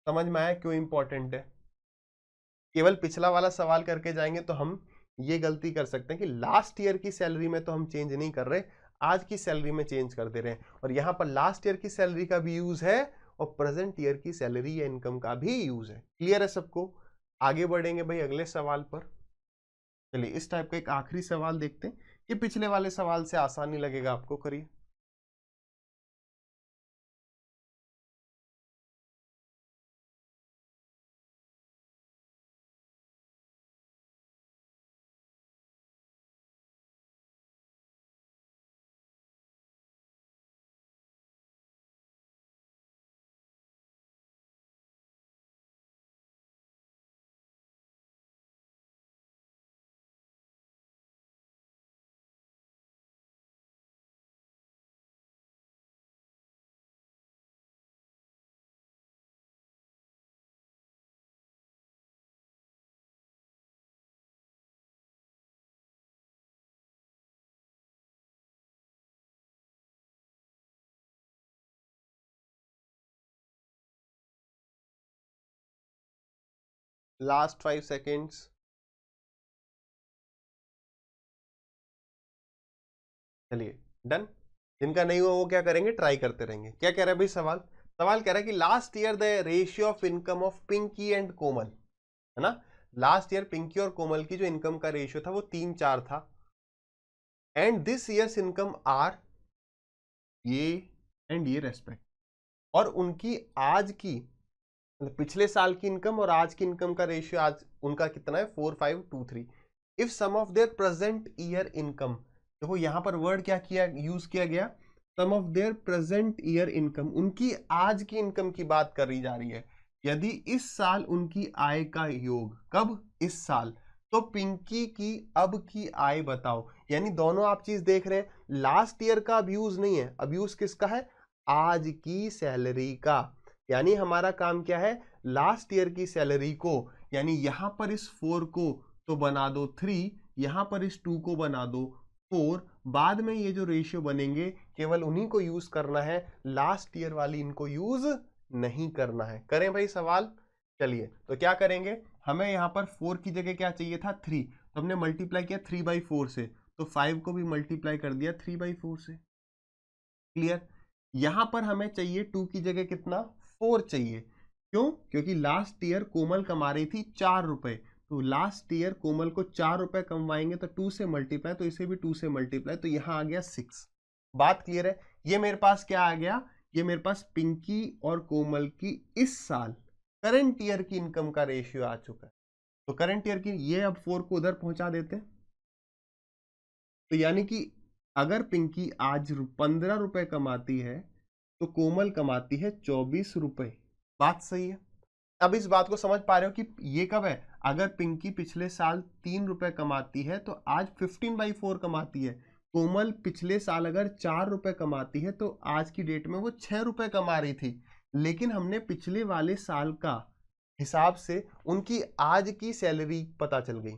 समझ में आया क्यों इंपॉर्टेंट है। केवल पिछला वाला सवाल करके जाएंगे तो हम ये गलती कर सकते हैं कि लास्ट ईयर की सैलरी में तो हम चेंज नहीं कर रहे, आज की सैलरी में चेंज कर दे रहे हैं, और यहां पर लास्ट ईयर की सैलरी का भी यूज है और प्रेजेंट ईयर की सैलरी या इनकम का भी यूज है। क्लियर है सबको? आगे बढ़ेंगे भाई अगले सवाल पर। चलिए इस टाइप का एक आखिरी सवाल देखते हैं, कि पिछले वाले सवाल से आसानी लगेगा आपको, करिए। Last 5 seconds. चलिए डन। जिनका नहीं हुआ वो क्या करेंगे, ट्राई करते रहेंगे। क्या कह रहा है भाई सवाल, सवाल कह रहा है कि last year the ratio of income of Pinky and Komal, है ना। लास्ट ईयर पिंकी और कोमल की जो इनकम का रेशियो था वो 3:4 था, and this year's income are ये एंड ये रेस्पेक्ट, और उनकी आज की मतलब पिछले साल की इनकम और आज की इनकम का रेशियो आज उनका कितना है, 4523। If sum of their present year income, देखो यहां पर वर्ड क्या किया, यूज किया गया, sum of their present year income, उनकी आज की इनकम की बात करी जा रही है। यदि इस साल उनकी आय का योग, कब, इस साल, तो पिंकी की अब की आय बताओ, यानी दोनों आप चीज देख रहे हैं, लास्ट ईयर का अब्यूज नहीं है, अब्यूज किसका है, आज की सैलरी का। यानी हमारा काम क्या है, लास्ट ईयर की सैलरी को, यानी यहां पर इस 4 को तो बना दो 3, यहां पर इस 2 को बना दो 4, बाद में ये जो रेशियो बनेंगे केवल उन्हीं को यूज करना है, लास्ट ईयर वाली इनको यूज नहीं करना है। करें भाई सवाल। चलिए तो क्या करेंगे, हमें यहाँ पर 4 की जगह क्या चाहिए था 3, तो हमने मल्टीप्लाई किया 3/4 से, तो 5 को भी मल्टीप्लाई कर दिया 3/4 से। क्लियर। यहां पर हमें चाहिए 2 की जगह कितना 4 चाहिए, क्यों, क्योंकि लास्ट ईयर कोमल कमा रही थी 4 रुपए, तो लास्ट ईयर कोमल को 4 रुपए कमवाएंगे तो 2 से मल्टीप्लाई, तो इसे भी 2 से मल्टीप्लाई, तो यहां आ गया 6। बात क्लियर है। ये मेरे पास क्या आ गया, ये मेरे पास पिंकी और कोमल की इस साल करंट ईयर की इनकम का रेशियो आ चुका है। तो करंट ईयर की ये अब 4 को उधर पहुंचा देते हैं, तो यानी कि अगर पिंकी आज 15 रुपए कमाती है तो कोमल कमाती है 24 रुपए। बात सही है। अब इस बात को समझ पा रहे हो कि ये कब है, अगर पिंकी पिछले साल 3 रुपए कमाती है तो आज 15/4 कमाती है। कोमल पिछले साल अगर 4 रुपए कमाती है तो आज की डेट में वो 6 रुपए कमा रही थी, लेकिन हमने पिछले वाले साल का हिसाब से उनकी आज की सैलरी पता चल गई।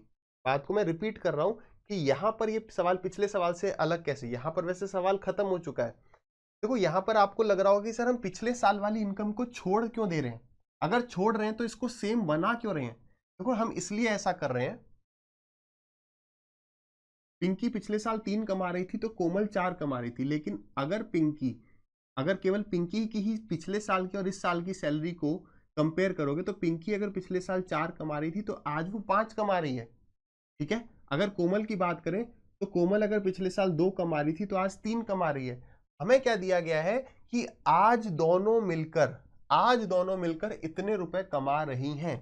बात को मैं रिपीट कर रहा हूं कि यहां पर ये सवाल पिछले सवाल से अलग कैसे, यहां पर वैसे सवाल खत्म हो चुका है। देखो यहां पर आपको लग रहा होगा कि सर हम पिछले साल वाली इनकम को छोड़ क्यों दे रहे हैं, अगर छोड़ रहे हैं तो इसको सेम बना क्यों रहे हैं। देखो हम इसलिए ऐसा कर रहे हैं, पिंकी पिछले साल 3 कमा रही थी तो कोमल 4 कमा रही थी, लेकिन अगर केवल पिंकी की ही पिछले साल की और इस साल की सैलरी को कंपेयर करोगे तो पिंकी अगर पिछले साल 4 कमा रही थी तो आज वो 5 कमा रही है। ठीक है। अगर कोमल की बात करें तो कोमल अगर पिछले साल 2 कमा रही थी तो आज 3 कमा रही है। हमें क्या दिया गया है कि आज दोनों मिलकर इतने रुपए कमा रही हैं।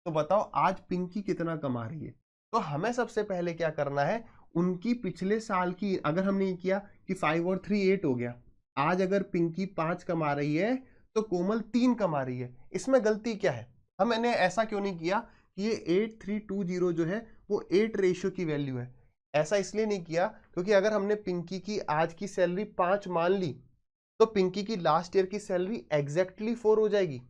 तो बताओ आज पिंकी कितना कमा रही है। तो हमें सबसे पहले क्या करना है, उनकी पिछले साल की, अगर हमने ये किया कि 5 और 3 8 हो गया, आज अगर पिंकी 5 कमा रही है तो कोमल 3 कमा रही है, इसमें गलती क्या है। हमने ऐसा क्यों नहीं किया कि ये 8320 जो है वो 8 रेशियो की वैल्यू है। ऐसा इसलिए नहीं किया क्योंकि अगर हमने पिंकी की आज की सैलरी 5 मान ली तो पिंकी की लास्ट ईयर की सैलरी एग्जैक्टली 4 हो जाएगी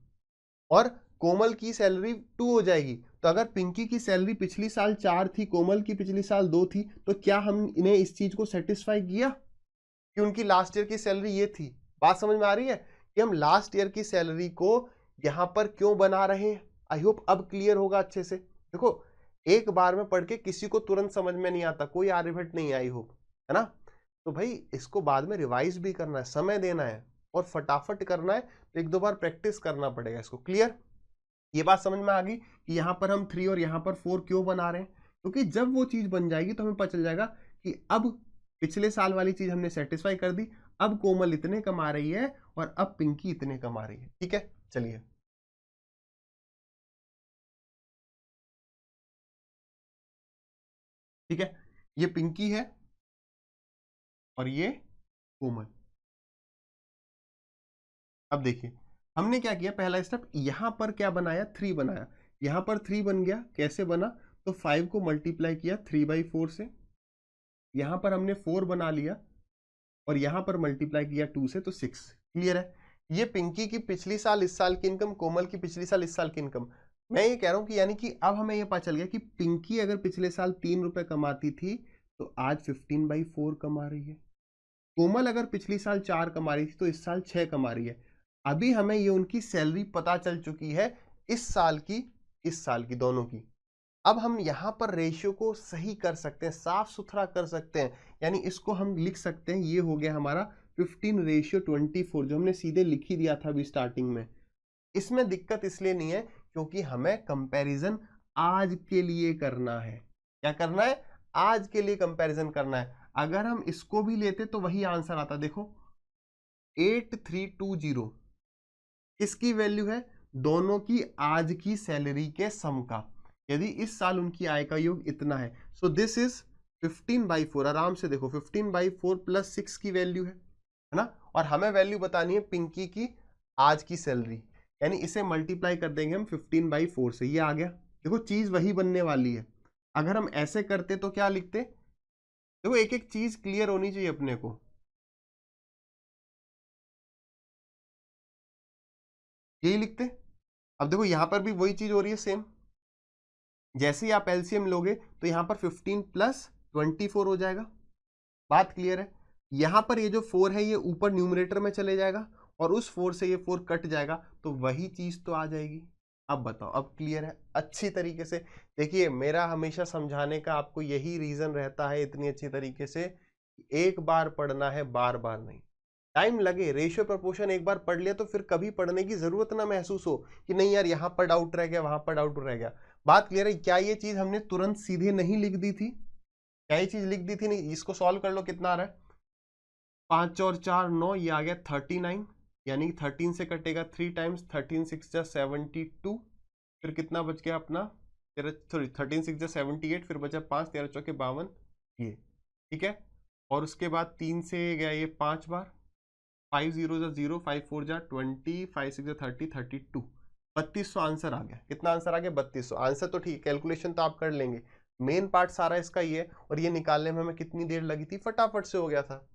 और कोमल की सैलरी 2 हो जाएगी। तो अगर पिंकी की सैलरी पिछली साल 4 थी, कोमल की पिछली साल 2 थी, तो क्या हम इन्हें इस चीज को सेटिस्फाई किया कि उनकी लास्ट ईयर की सैलरी ये थी। बात समझ में आ रही है कि हम लास्ट ईयर की सैलरी को यहां पर क्यों बना रहे हैं। आई होप अब क्लियर होगा अच्छे से। देखो एक बार में पढ़ के किसी को तुरंत समझ में नहीं आता, कोई आर्यभट्ट नहीं आई होप, है ना। तो भाई इसको बाद में रिवाइज भी करना है, समय देना है और फटाफट करना है, तो 1-2 बार प्रैक्टिस करना पड़ेगा इसको। क्लियर। ये बात समझ में आ गई कि यहाँ पर हम 3 और यहाँ पर 4 क्यों बना रहे हैं, क्योंकि जब वो चीज बन जाएगी तो हमें पता चल जाएगा कि अब पिछले साल वाली चीज हमने सेटिस्फाई कर दी, अब कोमल इतने कमा रही है और अब पिंकी इतने कमा रही है। ठीक है। चलिए ठीक है, ये पिंकी है और ये कोमल। अब देखिए हमने क्या किया, पहला स्टेप यहां पर क्या बनाया 3 बनाया, यहां पर 3 बन गया। कैसे बना, तो 5 को मल्टीप्लाई किया 3/4 से, यहां पर हमने 4 बना लिया और यहां पर मल्टीप्लाई किया 2 से, तो 6। क्लियर है। ये पिंकी की पिछली साल इस साल की इनकम, कोमल की पिछली साल इस साल की इनकम। मैं ये कह रहा हूं कि यानी कि अब हमें ये पता चल गया कि पिंकी अगर पिछले साल 3 रुपए कमाती थी तो आज 15/4 कमा रही है। कोमल अगर पिछली साल 4 कमा रही थी तो इस साल 6 कमा रही है। अभी हमें ये उनकी सैलरी पता चल चुकी है, इस साल की दोनों की। अब हम यहां पर रेशियो को सही कर सकते हैं, साफ सुथरा कर सकते हैं, यानी इसको हम लिख सकते हैं, ये हो गया हमारा 15/24, जो हमने सीधे लिख ही दिया था अभी स्टार्टिंग में। इसमें दिक्कत इसलिए नहीं है क्योंकि हमें कंपैरिजन आज के लिए करना है। क्या करना है, आज के लिए कंपैरिजन करना है। अगर हम इसको भी लेते तो वही आंसर आता। देखो 8320 किसकी वैल्यू है, दोनों की आज की सैलरी के सम का। यदि इस साल उनकी आय का योग इतना है, सो दिस इज 15/4। आराम से देखो 15/4 प्लस 6 की वैल्यू है ना। और हमें वैल्यू बतानी है पिंकी की आज की सैलरी, यानी इसे मल्टीप्लाई कर देंगे हम 15/4 से, ये आ गया। देखो चीज वही बनने वाली है, अगर हम ऐसे करते तो क्या लिखते? देखो एक एक चीज क्लियर होनी चाहिए अपने को। यही लिखते। अब देखो यहां पर भी वही चीज हो रही है सेम। जैसे ही आप एलसीएम लोगे तो यहां पर 15 प्लस 24 हो जाएगा। बात क्लियर है? यहां पर ये जो 4 है ये ऊपर न्यूमरेटर में चले जाएगा और उस 4 से ये 4 कट जाएगा तो वही चीज तो आ जाएगी। अब बताओ, अब क्लियर है अच्छी तरीके से? देखिए मेरा हमेशा समझाने का आपको यही रीजन रहता है इतनी अच्छी तरीके से, एक बार पढ़ना है बार बार नहीं। टाइम लगे, रेशियो प्रोपोर्शन एक बार पढ़ लिया तो फिर कभी पढ़ने की जरूरत ना महसूस हो कि नहीं यार यहां पर डाउट रह गया, वहां पर डाउट रह गया। बात क्लियर है? क्या ये चीज हमने तुरंत सीधे नहीं लिख दी थी? क्या ये चीज लिख दी थी? नहीं। इसको सॉल्व कर लो, कितना आ रहा है? 5 और 4 9, ये आ गया 39, यानी 13 से कटेगा 3 टाइम्स, 13 6 जा 72, फिर कितना बच गया अपना? 13 6 जा 78, फिर बचा 5, 13 चौके 52, ये ठीक है। और उसके बाद 3 से गया ये 5 बार, 5 0 जा 0, 5 4 जा 20, 5 6 जा 30, 32, 3200 आंसर आ गया। कितना आंसर आ गया? 3200 आंसर। तो ठीक, कैलकुलेशन तो आप कर लेंगे, मेन पार्ट सारा इसका ये है। और ये निकालने में हमें कितनी देर लगी थी? फटाफट से हो गया था।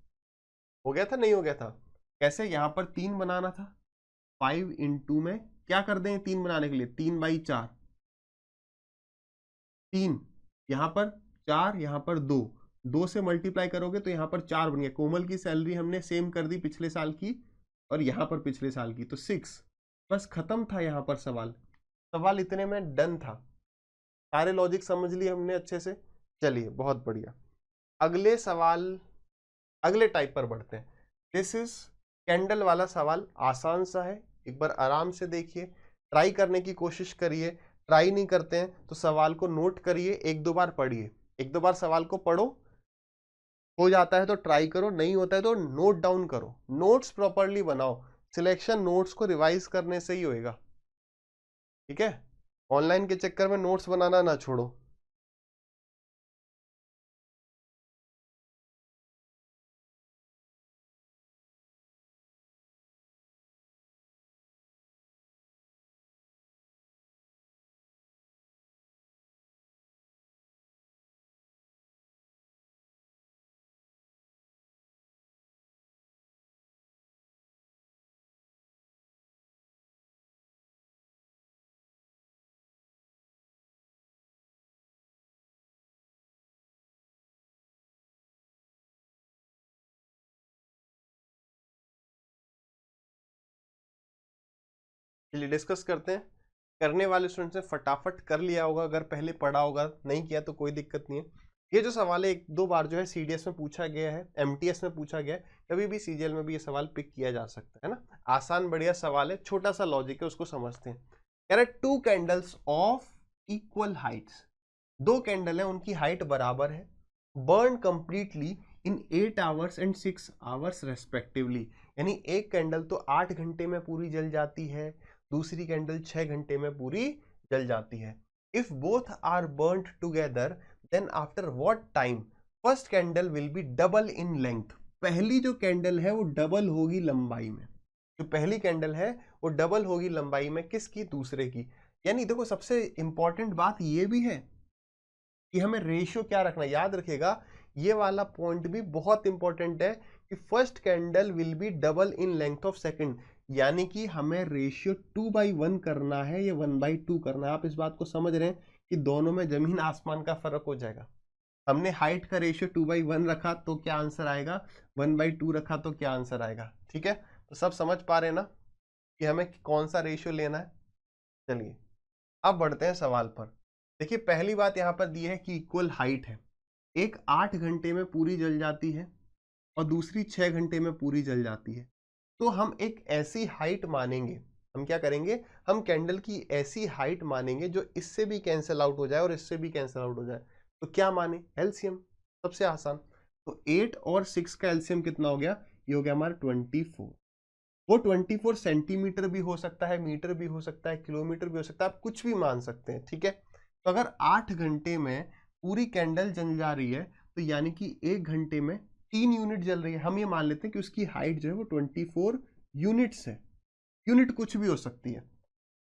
हो गया था नहीं हो गया था? कैसे? यहाँ पर 3 बनाना था, 5 इंटू में क्या कर दें 3 बनाने के लिए? 3/4, 3 यहाँ पर, 4 यहाँ पर, 2, 2 से मल्टीप्लाई करोगे तो यहाँ पर 4 बन गया। कोमल की सैलरी हमने सेम कर दी पिछले साल की और यहाँ पर पिछले साल की, तो 6। बस खत्म था यहाँ पर सवाल। सवाल इतने में डन था। सारे लॉजिक समझ लिए हमने अच्छे से। चलिए बहुत बढ़िया, अगले सवाल, अगले टाइप पर बढ़ते हैं। दिस इज कैंडल वाला सवाल, आसान सा है, एक बार आराम से देखिए, ट्राई करने की कोशिश करिए। ट्राई नहीं करते हैं तो सवाल को नोट करिए, एक दो बार पढ़िए, एक दो बार सवाल को पढ़ो, हो जाता है तो ट्राई करो, नहीं होता है तो नोट डाउन करो, नोट्स प्रॉपरली बनाओ। सिलेक्शन नोट्स को रिवाइज करने से ही होएगा, ठीक है? ऑनलाइन के चक्कर में नोट्स बनाना ना छोड़ो। चलिए डिस्कस करते हैं। करने वाले स्टूडेंट्स ने फटाफट कर लिया होगा, अगर पहले पढ़ा होगा, नहीं किया तो कोई दिक्कत नहीं है। ये जो सवाल है एक दो बार जो है सीडीएस में पूछा गया है, एमटीएस में पूछा गया है, कभी भी सीजीएल में भी ये सवाल पिक किया जा सकता है ना। आसान बढ़िया सवाल है, छोटा सा लॉजिक है, उसको समझते हैं। कह रहे 2 candles of equal Heights, 2 candle है उनकी हाइट बराबर है, burn completely in 8 hours and 6 hours respectively. यानी एक कैंडल तो 8 घंटे में पूरी जल जाती है, दूसरी कैंडल 6 घंटे में पूरी जल जाती है। If both are burned together then after what time first candle will be double in length. पहली जो कैंडल है वो डबल होगी लंबाई में, जो पहली कैंडल है वो डबल होगी लंबाई में, किसकी? दूसरे की। यानी देखो सबसे इंपॉर्टेंट बात ये भी है कि हमें रेशियो क्या रखना, याद रखिएगा ये वाला पॉइंट भी बहुत इंपॉर्टेंट है कि first candle will be double in length of second, यानी कि हमें रेशियो 2/1 करना है या 1/2 करना है। आप इस बात को समझ रहे हैं कि दोनों में जमीन आसमान का फर्क हो जाएगा। हमने हाइट का रेशियो 2/1 रखा तो क्या आंसर आएगा, 1/2 रखा तो क्या आंसर आएगा, ठीक है? तो सब समझ पा रहे हैं ना कि हमें कौन सा रेशियो लेना है। चलिए अब बढ़ते हैं सवाल पर। देखिए पहली बात यहाँ पर दी है कि इक्वल हाइट है, एक 8 घंटे में पूरी जल जाती है और दूसरी 6 घंटे में पूरी जल जाती है। तो हम एक ऐसी हाइट मानेंगे, हम क्या करेंगे, हम कैंडल की ऐसी हाइट मानेंगे जो इससे भी कैंसिल आउट हो जाए और इससे भी कैंसिल आउट हो जाए। तो क्या माने? एलसीएम, सबसे आसान। तो 8 और 6 का एलसीएम कितना हो गया? ये हो गया हमारा 24। वो 24 सेंटीमीटर भी हो सकता है, मीटर भी हो सकता है, किलोमीटर भी हो सकता है, आप कुछ भी मान सकते हैं, ठीक है? तो अगर 8 घंटे में पूरी कैंडल जल जा रही है तो यानी कि 1 घंटे में 3 यूनिट जल रही है। हम ये मान लेते हैं कि उसकी हाइट जो है वो 24 यूनिट्स है, यूनिट कुछ भी हो सकती है।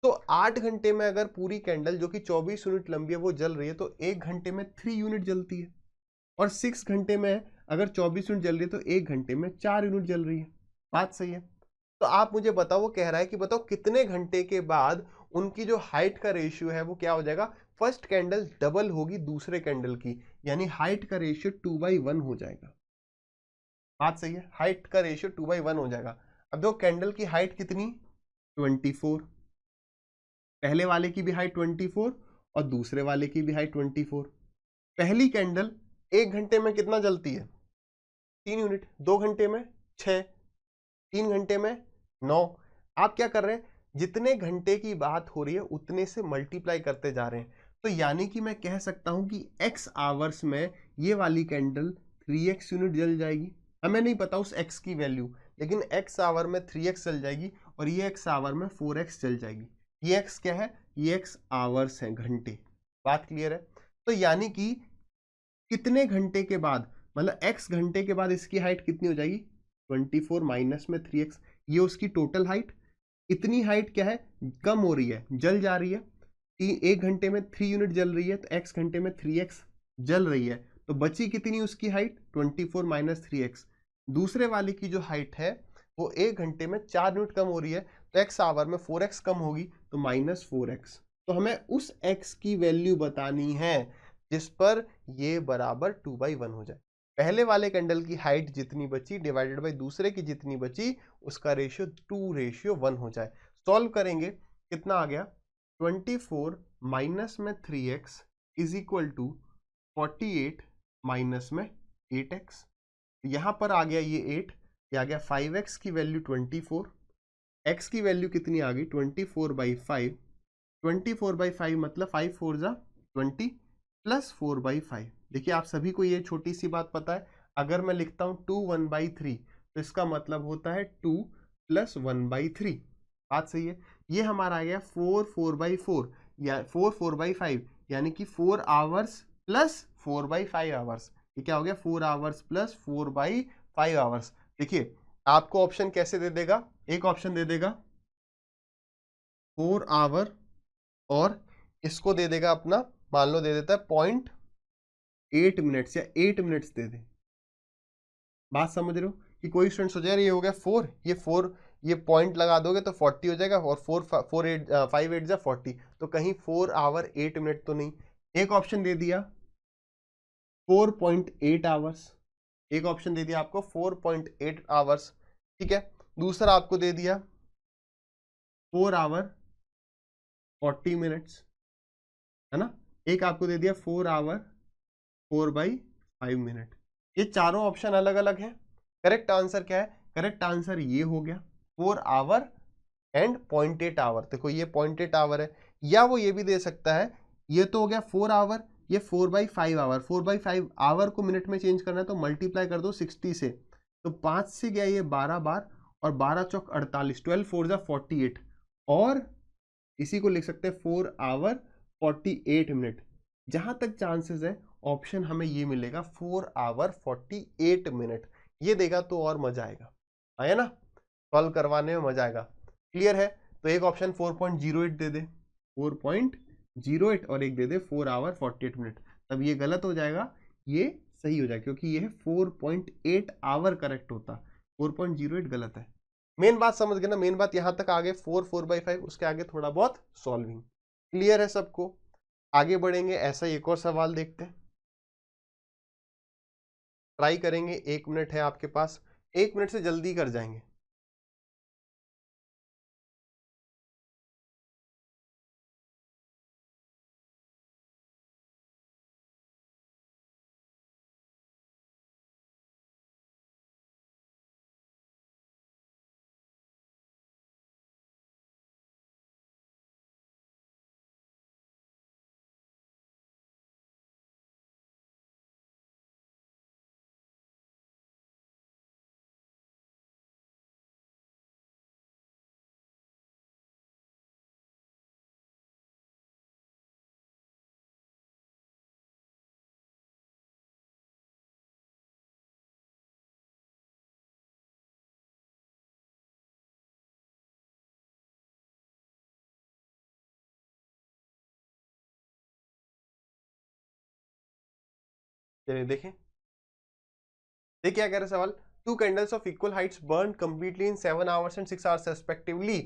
तो 8 घंटे में अगर पूरी कैंडल जो कि 24 यूनिट लंबी है वो जल रही है तो 1 घंटे में 3 यूनिट जलती है, और 6 घंटे में अगर 24 यूनिट जल रही है तो 1 घंटे में 4 यूनिट जल रही है। बात सही है। तो आप मुझे बताओ, वो कह रहा है कि बताओ कितने घंटे के बाद उनकी जो हाइट का रेशियो है वो क्या हो जाएगा, फर्स्ट कैंडल डबल होगी दूसरे कैंडल की, यानी हाइट का रेशियो 2/1 हो जाएगा। बात सही है, हाइट का रेशियो 2/1 हो जाएगा। अब दो कैंडल की हाइट कितनी, 24, पहले वाले की भी हाइट 24 और दूसरे वाले की भी हाइट 24। पहली कैंडल 1 घंटे में कितना जलती है, 3 यूनिट, 2 घंटे में 6, 3 घंटे में 9। आप क्या कर रहे हैं, जितने घंटे की बात हो रही है उतने से मल्टीप्लाई करते जा रहे हैं। तो यानी कि मैं कह सकता हूं कि x आवर्स में ये वाली कैंडल 3x यूनिट जल जाएगी। हमें नहीं पता उस x की वैल्यू, लेकिन x आवर में 3x जल जाएगी और ये x आवर में 4x जल जाएगी। ये x क्या है, ये x आवर्स है, घंटे। बात क्लियर है। तो यानी कि कितने घंटे के बाद, मतलब x घंटे के बाद इसकी हाइट कितनी हो जाएगी, 24 माइनस में 3x, ये उसकी टोटल हाइट। इतनी हाइट क्या है, कम हो रही है, जल जा रही है। 1 घंटे में 3 यूनिट जल रही है तो x घंटे में 3x जल रही है, तो बची कितनी उसकी हाइट, 24 माइनस 3x। दूसरे वाले की जो हाइट है वो 1 घंटे में 4 यूनिट कम हो रही है, तो x आवर में 4x कम होगी, तो -4x। तो हमें उस x की वैल्यू बतानी है जिस पर ये बराबर 2/1 हो जाए। पहले वाले कैंडल की हाइट जितनी बची डिवाइडेड बाई दूसरे की जितनी बची, उसका रेशियो 2:1 हो जाए। सॉल्व करेंगे, कितना आ गया, 24 माइनस में 3x is equal to 48 minus में 8x। यहां पर आ गया ये 8, ये आ गया 5x की वैल्यू 24, x की वैल्यू कितनी आ गई 24/5। 24/5 मतलब 5 4 जा 20 प्लस 4/5। देखिए आप सभी को ये छोटी सी बात पता है, अगर मैं लिखता हूं 2 1/3 तो इसका मतलब होता है 2 प्लस 1/3। बात सही है। ये हमारा आ गया 4 4/4 या 4 4/5, यानी कि 4 आवर्स प्लस 4/5 आवर्स। ये क्या हो गया, 4 आवर्स प्लस 4/5 आवर्स। देखिए आपको ऑप्शन कैसे दे देगा, एक ऑप्शन दे देगा 4 आवर, और इसको दे देगा अपना, मान लो दे देता है 0.8 मिनट्स या 8 मिनट्स दे दे। बात समझ रहे हो कि कोई स्टूडेंट सोचा यार ये हो गया 4, ये 4, ये पॉइंट लगा दोगे तो 40 हो जाएगा, और 5 8 जा 40, तो कहीं 4 आवर 8 मिनट तो नहीं। एक ऑप्शन दे दिया 4.8 आवर्स, एक ऑप्शन दे दिया आपको 4.8 आवर्स, ठीक है। दूसरा आपको दे दिया 4 आवर 40 मिनट्स, है ना। एक आपको दे दिया 4 आवर 4/5 मिनट। ये चारों ऑप्शन अलग अलग हैं। करेक्ट आंसर क्या है, करेक्ट आंसर ये हो गया 4 आवर एंड 0.8 आवर। देखो ये 0.8 आवर है, या वो ये भी दे सकता है, ये तो हो गया 4 आवर, ये 4/5 आवर। 4/5 आवर को मिनट में चेंज करना है तो मल्टीप्लाई कर दो 60 से, तो 5 से गया ये 12 बार, और 12 चौक 48, 12 4 जा 48, और इसी को लिख सकते हैं 4 आवर 48 मिनट। जहां तक चांसेस है ऑप्शन हमें ये मिलेगा 4 आवर 48 मिनट, ये देगा तो और मजा आएगा, आया ना, सॉल्व करवाने में मजा आएगा। क्लियर है। तो एक ऑप्शन 4.08 दे दे, 4.08, और एक दे दे 4 आवर 48 मिनट, तब ये गलत हो जाएगा, ये सही हो जाएगा, क्योंकि ये है 4.8 आवर करेक्ट होता, 4.08 गलत है। मेन बात समझ गए ना, मेन बात यहां तक आगे 4/5, उसके आगे थोड़ा बहुत सॉल्विंग। क्लियर है सबको। आगे बढ़ेंगे, ऐसा ही एक और सवाल देखते हैं, ट्राई करेंगे। 1 मिनट है आपके पास, 1 मिनट से जल्दी कर जाएंगे। चलिए देखें, देखिए क्या कह रहे सवाल, two candles of equal heights burn completely in 7 hours and 6 hours respectively.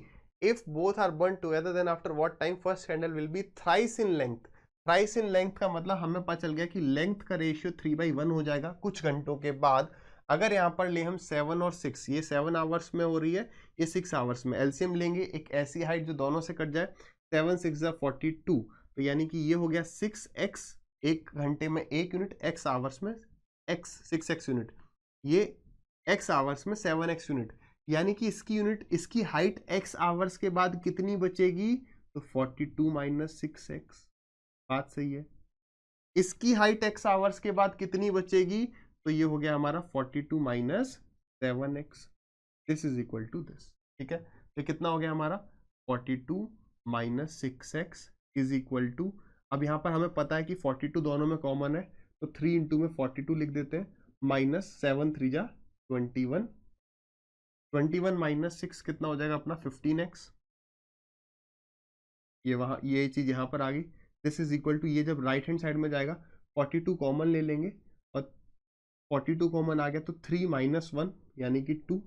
If both are burned together, then after what time first candle will be thrice in length. Thrice in length का मतलब हमें पता चल गया कि लेंथ का रेशियो 3/1 हो जाएगा कुछ घंटों के बाद। अगर यहाँ पर ले हम 7 और 6, ये 7 आवर्स में हो रही है, ये 6 आवर्स में, एलसीएम लेंगे एक ऐसी हाइट जो दोनों से कट जाए, 7 6 42, तो यानी कि ये हो गया 6x, एक घंटे में 1 यूनिट, x आवर्स में x 6x यूनिट, ये x आवर्स में 7x यूनिट, यानी कि इसकी यूनिट, इसकी हाइट x आवर्स के बाद कितनी बचेगी, तो 42 माइनस 6x, बात सही है। इसकी हाइट x आवर्स के बाद कितनी बचेगी, तो ये हो गया हमारा 42 minus 7x, this is equal to this, ठीक है। तो कितना हो गया हमारा 42 minus 6x is equal to, अब यहाँ पर हमें पता है कि 42 दोनों में कॉमन है, तो 3 इंटू में 42 लिख देते हैं, माइनस 7 3 जा 21, 21 माइनस 6 कितना हो जाएगा अपना 15x, ये वहाँ, ये चीज़ यहाँ पर आ गई, दिस इज इक्वल टू, ये जब राइट हैंड साइड में जाएगा 42 कॉमन ले लेंगे, और 42 कॉमन आ गया तो 3 माइनस 1 यानी कि 2,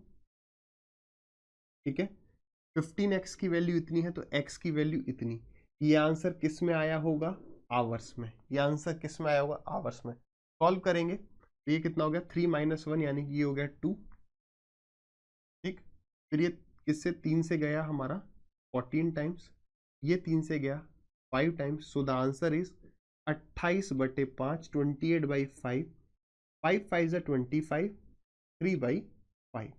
ठीक है। 15x की वैल्यू इतनी है तो x की वैल्यू इतनी, ये आंसर किस में आया होगा, आवर्स में, ये आंसर किस में आया होगा, आवर्स में। सॉल्व करेंगे तो ये कितना हो गया 3 माइनस 1 यानी कि ये हो गया 2, ठीक। फिर ये किससे 3 से गया हमारा 14 टाइम्स, ये 3 से गया 5 times, so the answer is 28/5, 28/5, 5 5 25, 3/5,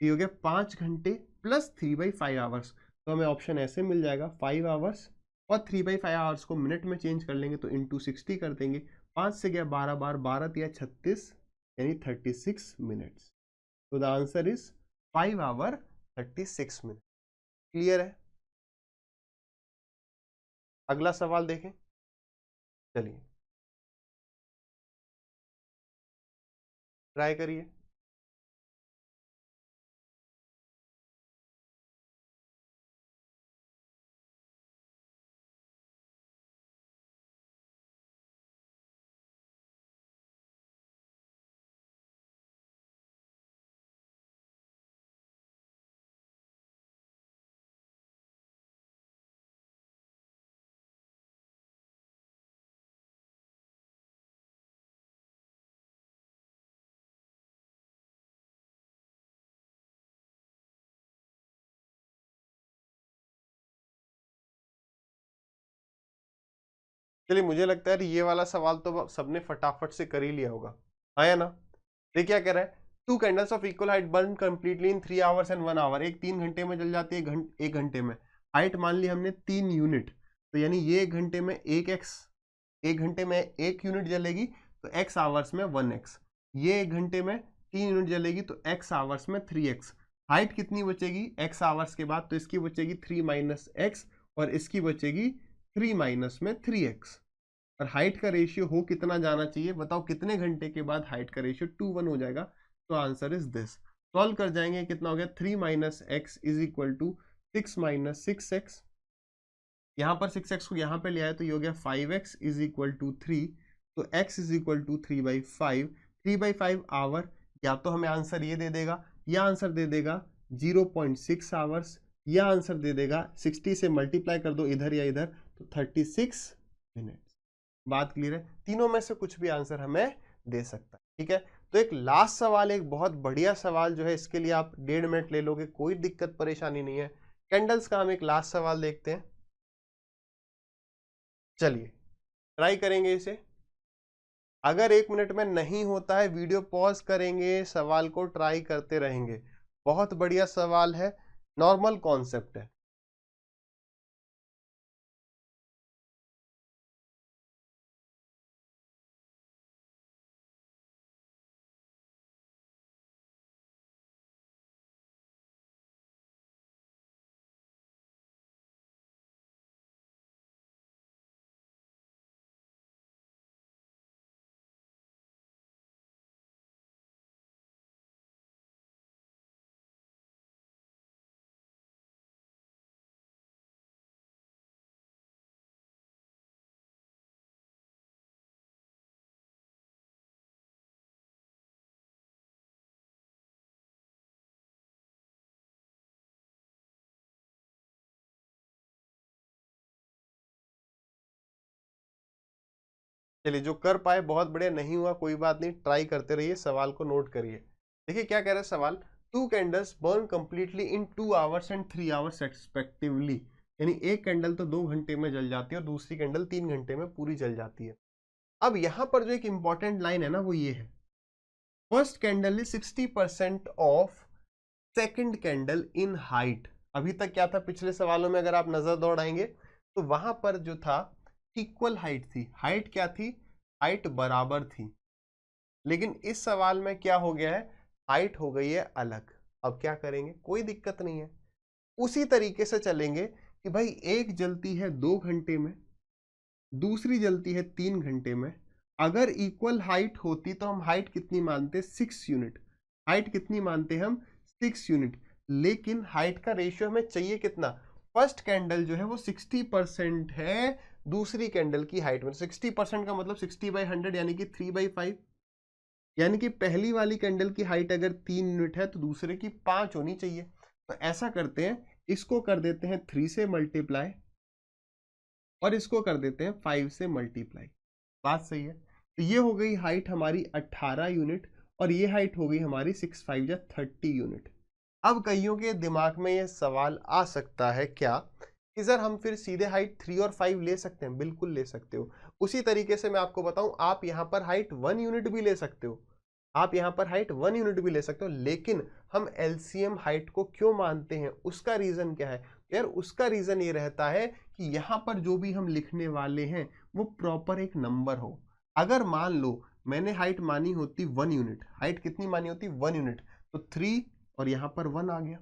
ये हो गया 5 घंटे प्लस 3/5 आवर्स। तो हमें ऑप्शन ऐसे मिल जाएगा 5 आवर्स, और 3/5 आवर्स को मिनट में चेंज कर लेंगे तो इंटू 60 कर देंगे, 5 से गया 12 बार, 12 तिया 36 यानी 36 मिनट्स। तो the answer is 5 hour 36 minute. Clear है। अगला सवाल देखें, चलिए ट्राई करिए। चलिए मुझे लगता है ये वाला सवाल तो सबने फटाफट से कर ही लिया होगा, आया ना। देखिए क्या कह रहा है, two candles of equal height burn completely in 3 hours and 1 hour, एक 3 घंटे में जल जाती है, एक घंटे में, हाइट मान ली हमने 3 यूनिट, तो यानी ये एक घंटे में 1x, एक घंटे में 1 यूनिट जलेगी तो x आवर्स में 1x, ये एक घंटे में 3 यूनिट जलेगी तो x आवर्स में 3x, हाइट कितनी बचेगी x आवर्स के बाद, तो इसकी बचेगी 3 माइनस एक्स, और इसकी बचेगी 3 माइनस में 3x, और हाइट का रेशियो हो कितना जाना चाहिए, बताओ कितने घंटे के बाद हाइट का रेशियो 2:1 हो जाएगा, तो आंसर इज दिस। सॉल्व कर जाएंगे, कितना हो गया 3 minus x is equal to 6 minus 6x, यहाँ पर 6x को यहाँ पे ले आए तो ये हो गया 5x इज इक्वल टू 3, तो x is equal to 3/5, 3/5 hour, या तो हमें आंसर ये दे देगा, या आंसर दे देगा 0.6 आवर्स, या आंसर दे देगा 60 से मल्टीप्लाई कर दो इधर या इधर तो 36 मिनट। बात क्लियर है, तीनों में से कुछ भी आंसर हमें दे सकता है, ठीक है। तो एक लास्ट सवाल, एक बहुत बढ़िया सवाल जो है, इसके लिए आप 1.5 मिनट ले लोगे, कोई दिक्कत परेशानी नहीं है। कैंडल्स का हम एक लास्ट सवाल देखते हैं, चलिए ट्राई करेंगे इसे। अगर 1 मिनट में नहीं होता है, वीडियो पॉज करेंगे, सवाल को ट्राई करते रहेंगे। बहुत बढ़िया सवाल है, नॉर्मल कॉन्सेप्ट है। चलिए, जो कर पाए बहुत बढ़िया, नहीं हुआ कोई बात नहीं, ट्राई करते रहिए, सवाल को नोट करिए। देखिए क्या कह रहा है सवाल, 2 candles burn completely in 2 hours and 3 hours respectively, यानी एक कैंडल तो 2 घंटे में जल जाती है और दूसरी कैंडल 3 घंटे में पूरी जल जाती है। अब यहां पर जो एक इंपॉर्टेंट लाइन है ना, वो ये है, first candle is 60% of second candle in height. अभी तक क्या था पिछले सवालों में, अगर आप नजर दौड़ाएंगे तो वहां पर जो था इक्वल हाइट थी। हाइट क्या थी? हाइट बराबर थी। लेकिन इस सवाल में क्या हो गया है, हाइट हो गई है अलग। अब क्या करेंगे, कोई दिक्कत नहीं है, उसी तरीके से चलेंगे कि भाई एक जलती है 2 घंटे में, दूसरी जलती है 3 घंटे में। अगर इक्वल हाइट होती तो हम हाइट कितनी मानते, 6 यूनिट। हाइट कितनी मानते हम, 6 यूनिट। लेकिन हाइट का रेशियो हमें चाहिए कितना, फर्स्ट कैंडल जो है वो 60% है दूसरी कैंडल की हाइट में। 60% का मतलब 60/100 यानी कि 3/5, यानी कि पहली वाली कैंडल की हाइट अगर 3 यूनिट है तो दूसरे की 5 होनी चाहिए। तो ऐसा करते हैं, इसको कर देते हैं 3 से मल्टीप्लाई और इसको कर देते हैं 5 से मल्टीप्लाई। बात सही है। तो ये हो गई हाइट हमारी 18 यूनिट और ये हाइट हो गई हमारी 6 5 या 30 यूनिट। अब कईयों के दिमाग में ये सवाल आ सकता है क्या कि सर हम फिर सीधे हाइट 3 और 5 ले सकते हैं? बिल्कुल ले सकते हो। उसी तरीके से मैं आपको बताऊं, आप यहां पर हाइट 1 यूनिट भी ले सकते हो, आप यहां पर हाइट 1 यूनिट भी ले सकते हो। लेकिन हम एलसीएम हाइट को क्यों मानते हैं, उसका रीजन क्या है यार? उसका रीजन ये रहता है कि यहां पर जो भी हम लिखने वाले हैं वो प्रॉपर एक नंबर हो। अगर मान लो मैंने हाइट मानी होती 1 यूनिट, हाइट कितनी मानी होती 1 यूनिट, तो 3 और यहां पर 1 आ गया,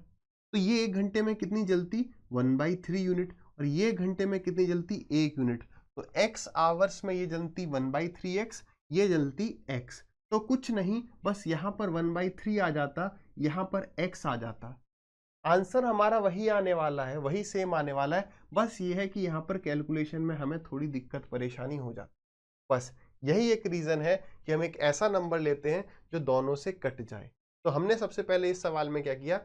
तो ये एक घंटे में कितनी जलती 1/3 यूनिट, और ये एक घंटे में कितनी जलती 1 यूनिट। तो x आवर्स में ये जलती 1/3x, ये जलती x। तो कुछ नहीं, बस यहां पर 1/3 आ जाता, यहां पर x आ जाता। आंसर हमारा वही आने वाला है, वही सेम आने वाला है। बस ये है कि यहाँ पर कैलकुलेशन में हमें थोड़ी दिक्कत परेशानी हो जाती, बस यही एक रीजन है कि हम एक ऐसा नंबर लेते हैं जो दोनों से कट जाए। तो हमने सबसे पहले इस सवाल में क्या किया,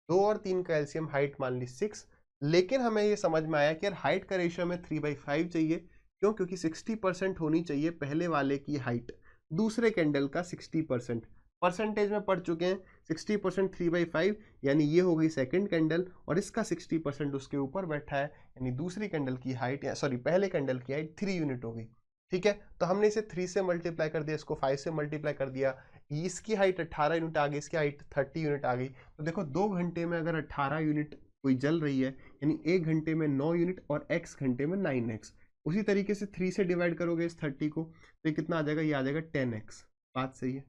2 और 3 का एलसीएम हाइट मान ली 6, लेकिन हमें ये समझ में आया कि यार हाइट का रेशियो हमें 3/5 चाहिए। क्यों? क्योंकि 60% होनी चाहिए पहले वाले की हाइट, दूसरे कैंडल का 60%। परसेंटेज में पढ़ चुके हैं, 60% 3/5, यानी ये हो गई सेकंड कैंडल और इसका 60% उसके ऊपर बैठा है, यानी दूसरी कैंडल की हाइट, या सॉरी पहले कैंडल की हाइट 3 यूनिट हो गई। ठीक है, तो हमने इसे 3 से मल्टीप्लाई कर दिया, इसको 5 से मल्टीप्लाई कर दिया, इसकी हाइट 18 यूनिट आ गई, इसकी हाइट 30 यूनिट आ गई। तो देखो 2 घंटे में अगर 18 यूनिट कोई जल रही है, यानी 1 घंटे में 9 यूनिट और x घंटे में 9x। उसी तरीके से 3 से डिवाइड करोगे इस 30 को, तो ये कितना आ जाएगा, ये आ जाएगा 10x। बात सही है।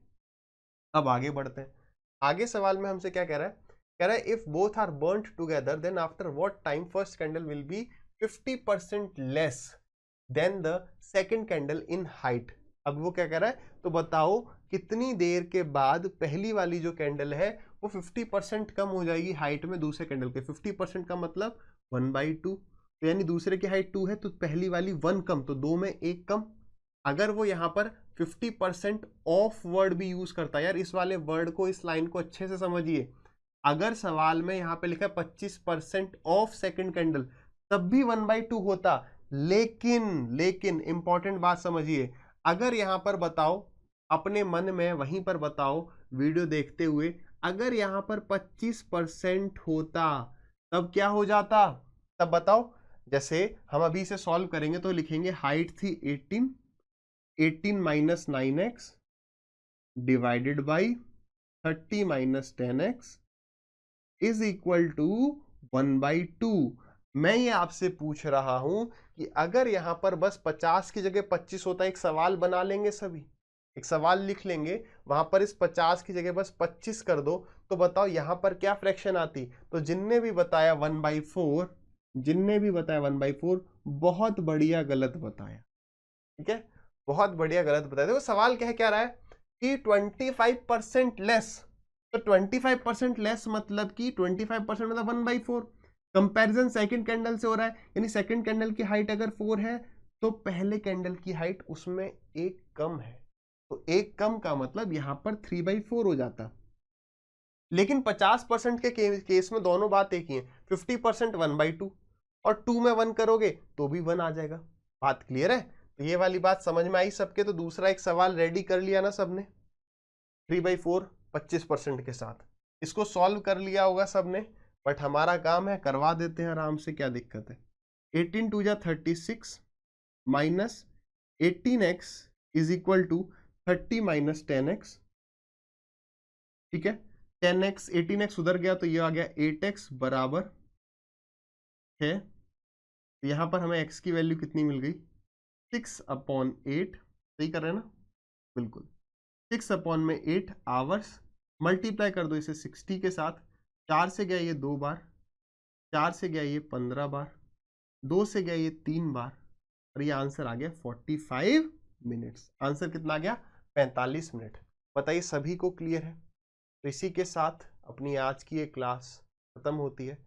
अब आगे बढ़ते हैं। आगे सवाल में हमसे क्या कह रहा है, कह रहा है if both are burned together then after what time first candle will be 50% less than the second candle in height. अब वो क्या कह रहा है, तो बताओ कितनी देर के बाद पहली वाली जो कैंडल है वो 50% कम हो जाएगी हाइट में दूसरे कैंडल के। 50% का मतलब 1/2, तो यानी दूसरे की हाइट 2 है तो पहली वाली 1 कम, तो 2 में 1 कम। अगर वो यहाँ पर 50% ऑफ वर्ड भी यूज करता है, यार इस वाले वर्ड को, इस लाइन को अच्छे से समझिए। अगर सवाल में यहाँ पे लिखा है 25% ऑफ सेकंड कैंडल, तब भी 1/2 होता। लेकिन इंपॉर्टेंट बात समझिए, अगर यहाँ पर बताओ, अपने मन में वहीं पर बताओ वीडियो देखते हुए, अगर यहाँ पर 25% होता तब क्या हो जाता, तब बताओ। जैसे हम अभी इसे सॉल्व करेंगे तो लिखेंगे हाइट थी 18 minus 9x divided by 30 minus 10x is equal to 1/2। मैं ये आपसे पूछ रहा हूं कि अगर यहां पर बस 50 की जगह 25 होता, एक सवाल बना लेंगे, सभी एक सवाल लिख लेंगे, वहां पर इस 50 की जगह बस 25 कर दो, तो बताओ यहां पर क्या फ्रैक्शन आती। तो जिनने भी बताया 1/4, जिनने भी बताया 1/4, बहुत बढ़िया गलत बताया। ठीक है, बहुत बढ़िया गलत बताया। देखो सवाल क्या रहा है कि 25% लेस, तो 25% लेस मतलब कि 25% मतलब 1/4। कंपैरिजन सेकंड कैंडल से हो रहा है, यानी सेकंड कैंडल की हाइट अगर 4 है तो पहले कैंडल की हाइट उसमें 1 कम है, तो 1 कम का मतलब यहां पर 3/4 हो जाता। लेकिन 50% के केस में दोनों बात एक ही है, 50% 1/2 और 2 में 1 करोगे तो भी 1 आ जाएगा। बात क्लियर है? तो ये वाली बात समझ में आई सबके? तो दूसरा एक सवाल रेडी कर लिया ना सबने, 3/4 25% के साथ, इसको सॉल्व कर लिया होगा सबने, बट हमारा काम है करवा देते हैं आराम से, क्या दिक्कत है। 18 2 जा 36 minus 18x is equal to 30 minus 10x, ठीक है। 10x 18x उधर गया तो ये आ गया 8x बराबर है, तो यहां पर हमें x की वैल्यू कितनी मिल गई, 6/8, सही कर रहे हैं ना, बिल्कुल 6/8 आवर्स। मल्टीप्लाई कर दो इसे 60 के साथ, 4 से गया ये 2 बार, 4 से गया ये 15 बार, 2 से गया ये 3 बार, और ये आंसर आ गया 45 मिनट्स। आंसर कितना आ गया, 45 मिनट। बताइए सभी को क्लियर है? तो इसी के साथ अपनी आज की ये क्लास खत्म होती है।